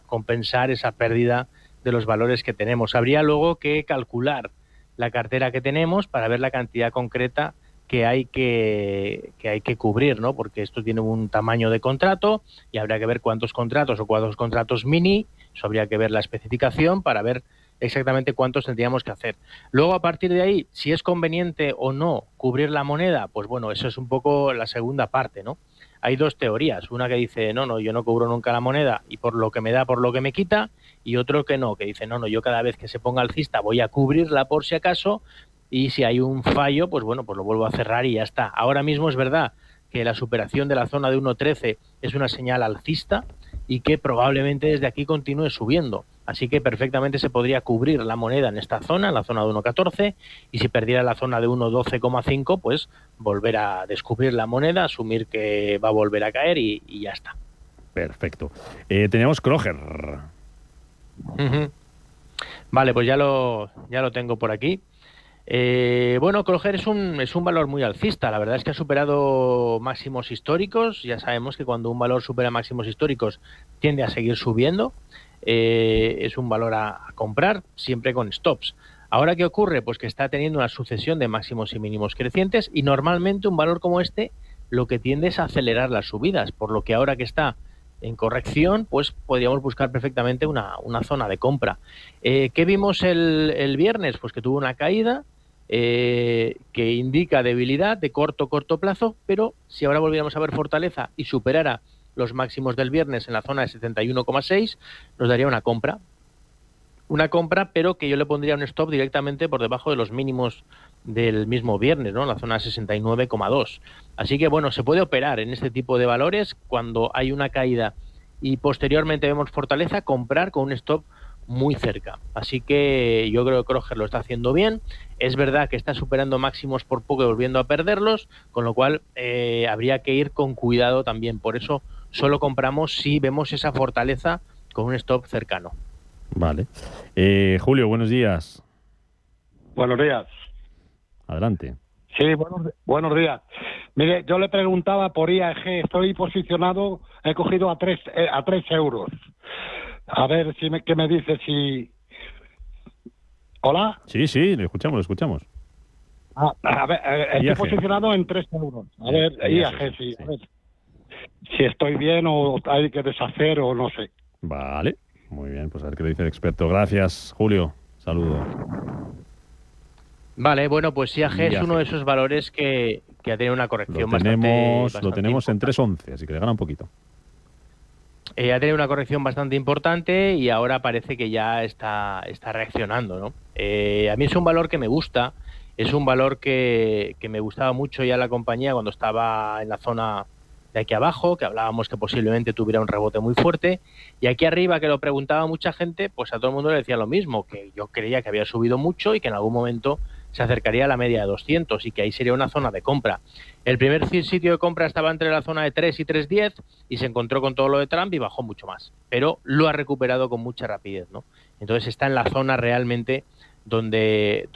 compensar esa pérdida de los valores que tenemos. Habría luego que calcular la cartera que tenemos para ver la cantidad concreta que hay que cubrir, ¿no? Porque esto tiene un tamaño de contrato y habría que ver cuántos contratos o cuántos contratos mini. Eso habría que ver la especificación para ver exactamente cuántos tendríamos que hacer. Luego, a partir de ahí, si es conveniente o no cubrir la moneda, pues bueno, eso es un poco la segunda parte, ¿no? Hay dos teorías, una que dice, no, yo no cubro nunca la moneda y por lo que me da, por lo que me quita, y otro que no, que dice, no, yo cada vez que se ponga alcista voy a cubrirla por si acaso, y si hay un fallo, pues bueno, pues lo vuelvo a cerrar y ya está. Ahora mismo es verdad que la superación de la zona de 1.13 es una señal alcista y que probablemente desde aquí continúe subiendo. Así que perfectamente se podría cubrir la moneda en esta zona, en la zona de 1.14, y si perdiera la zona de 1.12,5, pues volver a descubrir la moneda, asumir que va a volver a caer y ya está. Perfecto. Tenemos Kroger. Vale, pues ya lo tengo por aquí. Bueno, Kroger es un valor muy alcista. La verdad es que ha superado máximos históricos. Ya sabemos que cuando un valor supera máximos históricos tiende a seguir subiendo. Es un valor a comprar, siempre con stops. Ahora, ¿qué ocurre? Pues que está teniendo una sucesión de máximos y mínimos crecientes, y normalmente un valor como este lo que tiende es a acelerar las subidas, por lo que ahora que está en corrección, pues podríamos buscar perfectamente una zona de compra. ¿Qué vimos el viernes? Pues que tuvo una caída que indica debilidad de corto plazo, pero si ahora volviéramos a ver fortaleza y superara los máximos del viernes en la zona de 71,6, nos daría una compra. Una compra, pero que yo le pondría un stop directamente por debajo de los mínimos del mismo viernes, ¿no? En la zona 69,2. Así que, bueno, se puede operar en este tipo de valores cuando hay una caída y posteriormente vemos fortaleza, comprar con un stop muy cerca. Así que yo creo que Kroger lo está haciendo bien. Es verdad que está superando máximos por poco y volviendo a perderlos, con lo cual habría que ir con cuidado también. Por eso solo compramos si vemos esa fortaleza con un stop cercano. Vale. Julio, buenos días. Buenos días. Adelante. Sí, buenos días. Mire, yo le preguntaba por IAG, estoy posicionado, he cogido a 3 euros. A ver qué me dice si ¿Hola? Sí, le escuchamos. A ver, estoy IAG. posicionado en 3 euros. A ver, IAG, sí. A ver. Si estoy bien o hay que deshacer o no sé. Vale, muy bien, pues a ver qué le dice el experto. Gracias, Julio. Saludo. Vale, bueno, pues IAG es IAG. uno de esos valores que ha tenido una corrección Lo tenemos bastante en 3.11, así que le gana un poquito. ha tenido una corrección bastante importante y ahora parece que ya está reaccionando, ¿no? A mí es un valor que me gusta, es un valor que me gustaba mucho ya la compañía cuando estaba en la zona de aquí abajo, que hablábamos que posiblemente tuviera un rebote muy fuerte, y aquí arriba, que lo preguntaba mucha gente, pues a todo el mundo le decía lo mismo, que yo creía que había subido mucho y que en algún momento se acercaría a la media de 200 y que ahí sería una zona de compra. El primer sitio de compra estaba entre la zona de 3 y 3.10 y se encontró con todo lo de Trump y bajó mucho más, pero lo ha recuperado con mucha rapidez, ¿no? Entonces está en la zona realmente donde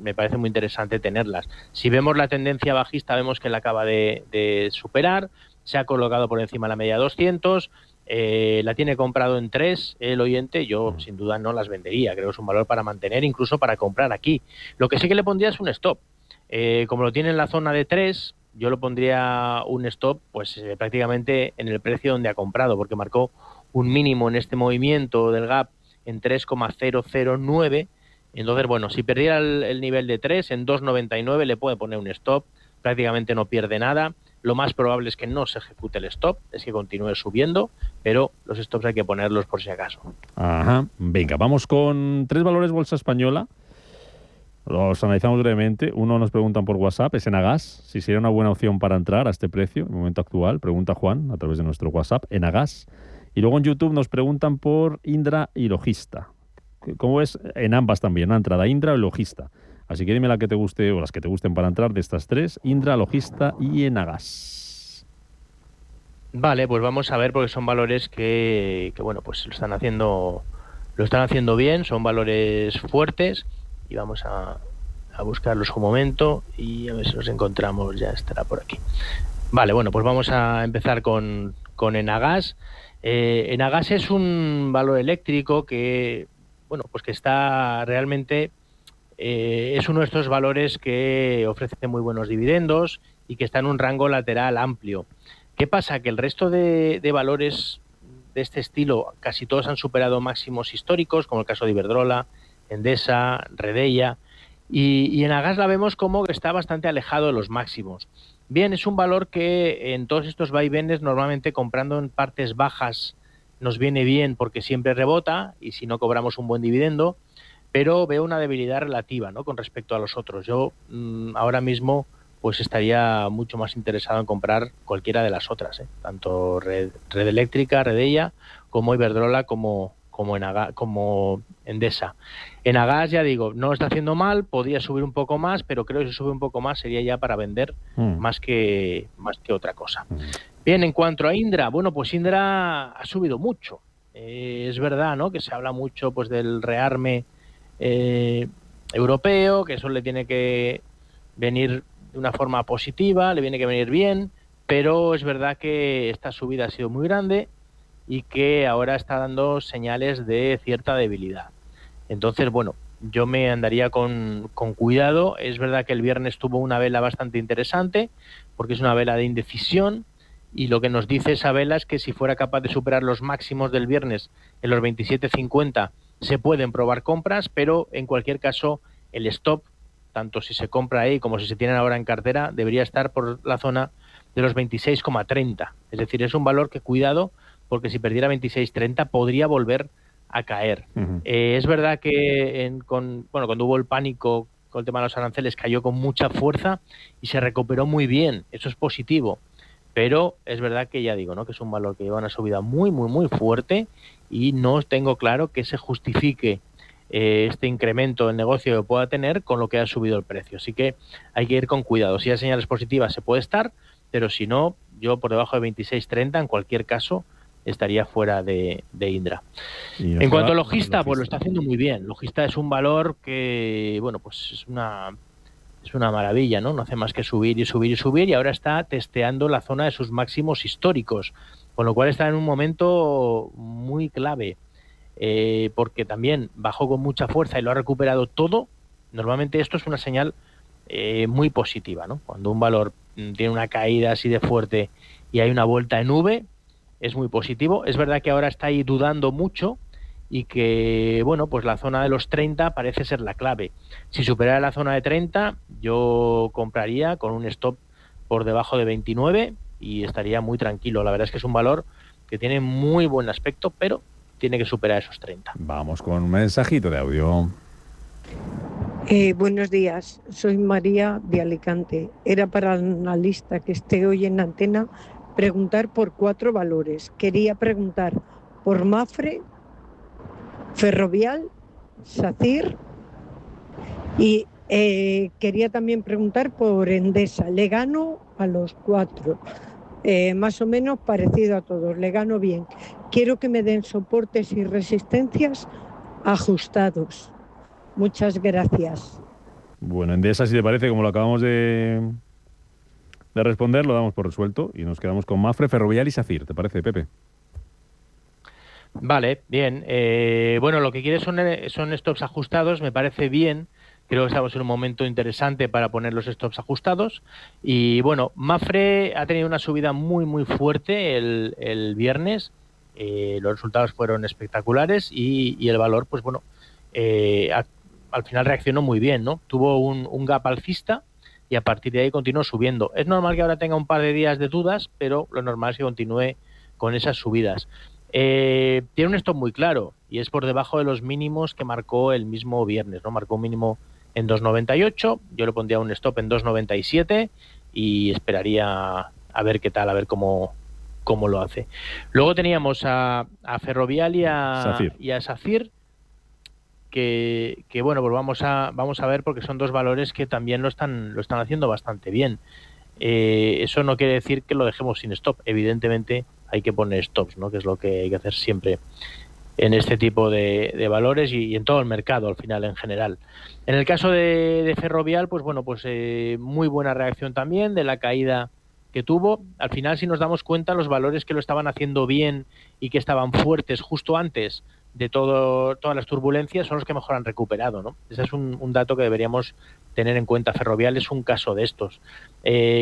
me parece muy interesante tenerlas. Si vemos la tendencia bajista, vemos que la acaba de superar, se ha colocado por encima de la media de 200, la tiene comprado en 3 el oyente, yo sin duda no las vendería, creo que es un valor para mantener, incluso para comprar aquí. Lo que sí que le pondría es un stop. Como lo tiene en la zona de 3, yo lo pondría un stop pues prácticamente en el precio donde ha comprado, porque marcó un mínimo en este movimiento del gap en 3,009. Entonces, bueno, si perdiera el nivel de 3 en 2,99 le puede poner un stop, prácticamente no pierde nada. Lo más probable es que no se ejecute el stop, es que continúe subiendo, pero los stops hay que ponerlos por si acaso. Ajá. Venga, vamos con 3 valores bolsa española. Los analizamos brevemente. Uno nos preguntan por WhatsApp, es Enagas, si sería una buena opción para entrar a este precio en el momento actual. Pregunta Juan a través de nuestro WhatsApp, Enagas. Y luego en YouTube nos preguntan por Indra y Logista. ¿Cómo es? En ambas también, una entrada Indra o Logista. Así que dime la que te guste o las que te gusten para entrar de estas 3, Indra, Logista y Enagas. Vale, pues vamos a ver, porque son valores que bueno, pues lo están haciendo bien, son valores fuertes y vamos a buscarlos un momento y a ver si los encontramos, ya estará por aquí. Vale, bueno, pues vamos a empezar con Enagas. Enagas es un valor eléctrico que, bueno, pues que está realmente, es uno de estos valores que ofrece muy buenos dividendos y que está en un rango lateral amplio. ¿Qué pasa? Que el resto de valores de este estilo, casi todos han superado máximos históricos, como el caso de Iberdrola, Endesa, Redeia, y Enagas la vemos como que está bastante alejado de los máximos. Bien, es un valor que en todos estos vaivenes, normalmente comprando en partes bajas, nos viene bien porque siempre rebota y si no cobramos un buen dividendo, pero veo una debilidad relativa, ¿no?, con respecto a los otros. Yo ahora mismo pues estaría mucho más interesado en comprar cualquiera de las otras, tanto Red Eléctrica, Redeia, como Iberdrola, como Endesa. Enagas, ya digo, no está haciendo mal, podría subir un poco más, pero creo que si sube un poco más sería ya para vender más que otra cosa. Bien, en cuanto a Indra, bueno, pues Indra ha subido mucho. Es verdad, ¿no?, que se habla mucho pues del rearme europeo, que eso le tiene que venir de una forma positiva, le tiene que venir bien, pero es verdad que esta subida ha sido muy grande y que ahora está dando señales de cierta debilidad. Entonces, bueno, yo me andaría con cuidado. Es verdad que el viernes tuvo una vela bastante interesante, porque es una vela de indecisión, y lo que nos dice esa vela es que si fuera capaz de superar los máximos del viernes en los 27.50, se pueden probar compras, pero en cualquier caso el stop, tanto si se compra ahí como si se tienen ahora en cartera, debería estar por la zona de los 26,30. Es decir, es un valor que cuidado, porque si perdiera 26,30 podría volver a caer. Es verdad que cuando hubo el pánico con el tema de los aranceles cayó con mucha fuerza y se recuperó muy bien. Eso es positivo. Pero es verdad que ya digo, ¿no?, que es un valor que lleva una subida muy, muy, muy fuerte y no tengo claro que se justifique este incremento del negocio que pueda tener con lo que ha subido el precio. Así que hay que ir con cuidado. Si hay señales positivas se puede estar, pero si no, yo por debajo de 26,30 en cualquier caso estaría fuera de Indra. En cuanto a Logista, pues lo está haciendo muy bien. Logista es un valor que, bueno, pues es una maravilla, ¿no? No hace más que subir y subir y subir, y ahora está testeando la zona de sus máximos históricos, con lo cual está en un momento muy clave. porque también bajó con mucha fuerza y lo ha recuperado todo, normalmente esto es una señal muy positiva, ¿no? Cuando un valor tiene una caída así de fuerte y hay una vuelta en V, es muy positivo. Es verdad que ahora está ahí dudando mucho y que, bueno, pues la zona de los 30 parece ser la clave. Si superara la zona de 30, yo compraría con un stop por debajo de 29 y estaría muy tranquilo. La verdad es que es un valor que tiene muy buen aspecto, pero tiene que superar esos 30. Vamos con un mensajito de audio. Buenos días, soy María de Alicante. Era para el analista que esté hoy en antena preguntar por 4 valores. Quería preguntar por Mapfre, Ferrovial, SACIR y quería también preguntar por Endesa. Le gano a los 4, más o menos parecido a todos, le gano bien. Quiero que me den soportes y resistencias ajustados. Muchas gracias. Bueno, Endesa, si te parece, como lo acabamos de responder, lo damos por resuelto y nos quedamos con Mapfre, Ferrovial y SACIR. ¿Te parece, Pepe? Vale, bien. Bueno, lo que quieres son stops ajustados, me parece bien. Creo que estamos en un momento interesante para poner los stops ajustados. Y bueno, Mapfre ha tenido una subida muy, muy fuerte el viernes. Los resultados fueron espectaculares y el valor, pues bueno, al final reaccionó muy bien, ¿no? Tuvo un gap alcista y a partir de ahí continuó subiendo. Es normal que ahora tenga un par de días de dudas, pero lo normal es que continúe con esas subidas. Tiene un stop muy claro y es por debajo de los mínimos que marcó el mismo viernes, ¿no? Marcó un mínimo en 2,98, yo le pondría un stop en 2,97 y esperaría a ver qué tal, a ver cómo lo hace. Luego teníamos a Ferrovial y a SACIR, que bueno, pues vamos a ver, porque son dos valores que también lo están haciendo bastante bien. Eso no quiere decir que lo dejemos sin stop. Evidentemente hay que poner stops, ¿no? Que es lo que hay que hacer siempre en este tipo de valores y en todo el mercado al final en general. En el caso de Ferrovial, pues bueno, pues muy buena reacción también de la caída que tuvo. Al final, si nos damos cuenta, los valores que lo estaban haciendo bien y que estaban fuertes justo antes de todas las turbulencias son los que mejor han recuperado, ¿no? Ese es un dato que deberíamos tener en cuenta. Ferrovial es un caso de estos.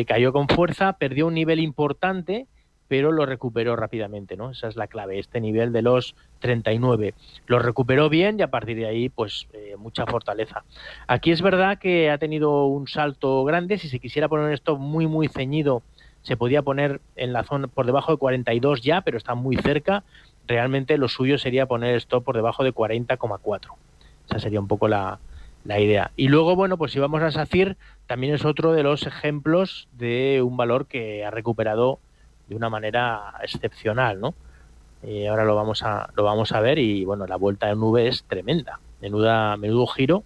Cayó con fuerza, perdió un nivel importante, pero lo recuperó rápidamente, ¿no? Esa es la clave, este nivel de los 39. Lo recuperó bien y a partir de ahí, pues, mucha fortaleza. Aquí es verdad que ha tenido un salto grande. Si se quisiera poner un stop muy, muy ceñido, se podía poner en la zona por debajo de 42 ya, pero está muy cerca. Realmente lo suyo sería poner stop por debajo de 40,4. Esa sería un poco la idea. Y luego, bueno, pues si vamos a SACIR, también es otro de los ejemplos de un valor que ha recuperado de una manera excepcional, ¿no? Ahora lo vamos a ver y, bueno, la vuelta en V es tremenda. Menudo giro.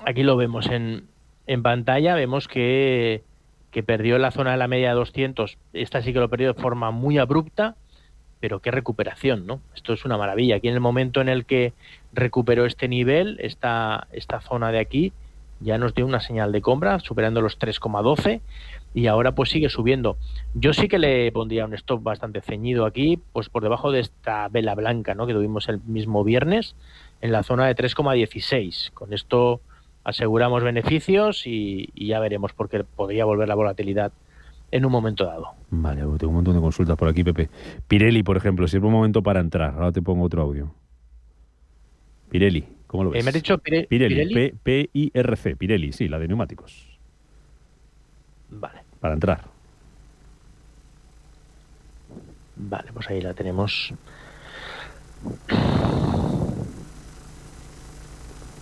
Aquí lo vemos en pantalla. Vemos que perdió la zona de la media de 200. Esta sí que lo perdió de forma muy abrupta, pero qué recuperación, ¿no? Esto es una maravilla. Aquí en el momento en el que recuperó este nivel, esta zona de aquí, ya nos dio una señal de compra, superando los 3,12 y ahora pues sigue subiendo. Yo sí que le pondría un stop bastante ceñido aquí, pues por debajo de esta vela blanca, ¿no? Que tuvimos el mismo viernes en la zona de 3,16. Con esto aseguramos beneficios y ya veremos, porque podría volver la volatilidad en un momento dado. Vale, tengo un montón de consultas por aquí, Pepe. Pirelli, por ejemplo, si es un momento para entrar. Ahora te pongo otro audio. Pirelli, ¿cómo lo ves? ¿Me has dicho Pirelli? P-I-R-C, Pirelli, sí, la de neumáticos. Vale. Para entrar. Vale, pues ahí la tenemos.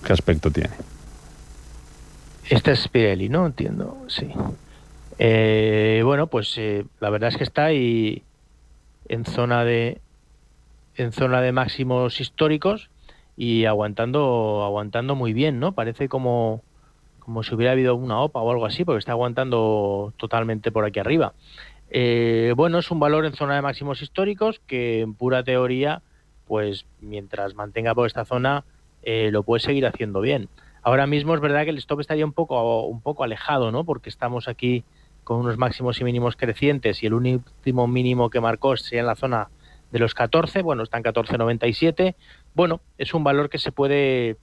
¿Qué aspecto tiene? Esta es Pirelli, ¿no? Entiendo, sí. Bueno, pues la verdad es que está ahí en zona de máximos históricos y aguantando muy bien, ¿no? Parece como si hubiera habido una OPA o algo así, porque está aguantando totalmente por aquí arriba. Bueno, es un valor en zona de máximos históricos que en pura teoría, pues mientras mantenga por esta zona, lo puede seguir haciendo bien. Ahora mismo es verdad que el stop estaría un poco alejado, ¿no? Porque estamos aquí con unos máximos y mínimos crecientes y el último mínimo que marcó sería en la zona los 14, bueno, está en 14,97. Bueno, es un valor que se puede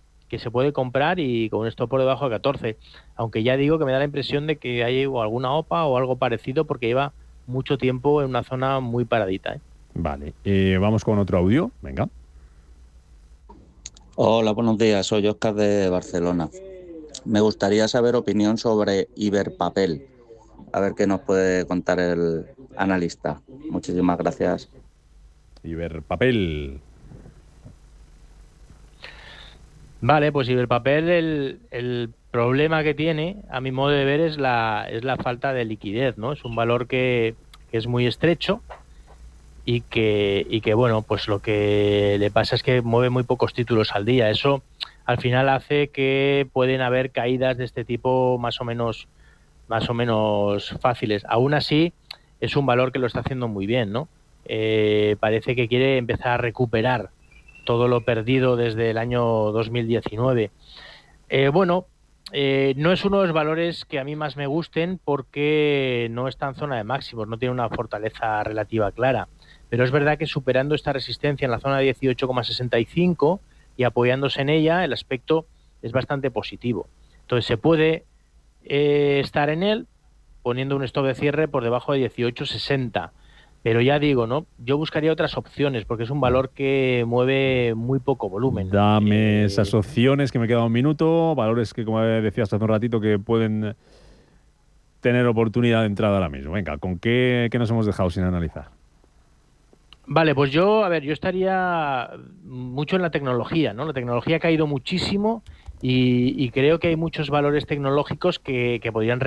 comprar y con esto por debajo de 14, aunque ya digo que me da la impresión de que hay alguna OPA o algo parecido porque lleva mucho tiempo en una zona muy paradita. Vale, vamos con otro audio, venga. Hola, buenos días, soy Óscar de Barcelona. Me gustaría saber opinión sobre Iberpapel, a ver qué nos puede contar el analista. Muchísimas gracias. Iberpapel. Vale, pues Iberpapel, el problema que tiene, a mi modo de ver, es la falta de liquidez, ¿no? Es un valor que es muy estrecho y que bueno, pues lo que le pasa es que mueve muy pocos títulos al día. Eso al final hace que pueden haber caídas de este tipo más o menos fáciles. Aún así, es un valor que lo está haciendo muy bien, ¿no? Parece que quiere empezar a recuperar todo lo perdido desde el año 2019. No es uno de los valores que a mí más me gusten porque no está en zona de máximos, no tiene una fortaleza relativa clara. Pero es verdad que superando esta resistencia en la zona de 18,65 y apoyándose en ella, el aspecto es bastante positivo. Entonces se puede estar en él poniendo un stop de cierre por debajo de 18,60. Pero ya digo, ¿no? Yo buscaría otras opciones porque es un valor que mueve muy poco volumen. Dame esas opciones, que me queda un minuto. Valores que, como decías hace un ratito, que pueden tener oportunidad de entrada ahora mismo. Venga, ¿con qué nos hemos dejado sin analizar? Vale, pues yo estaría mucho en la tecnología, ¿no? La tecnología ha caído muchísimo y creo que hay muchos valores tecnológicos que podrían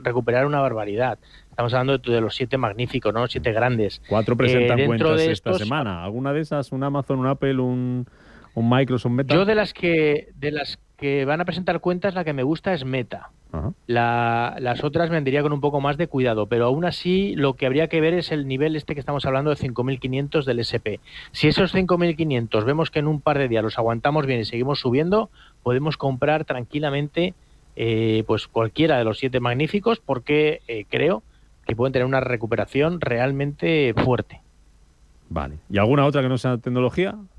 recuperar una barbaridad. Estamos hablando de los 7 magníficos, ¿no? 7 grandes. 4 presentan cuentas de esta semana. ¿Alguna de esas? ¿Un Amazon, un Apple, un Microsoft, Meta? Yo de las que van a presentar cuentas, la que me gusta es Meta. Ajá. Las otras vendría con un poco más de cuidado, pero aún así lo que habría que ver es el nivel que estamos hablando de 5.500 del SP. Si esos 5.500 vemos que en un par de días los aguantamos bien y seguimos subiendo, podemos comprar tranquilamente pues cualquiera de los 7 magníficos porque creo que pueden tener una recuperación realmente fuerte. Vale. ¿Y alguna otra que no sea tecnología?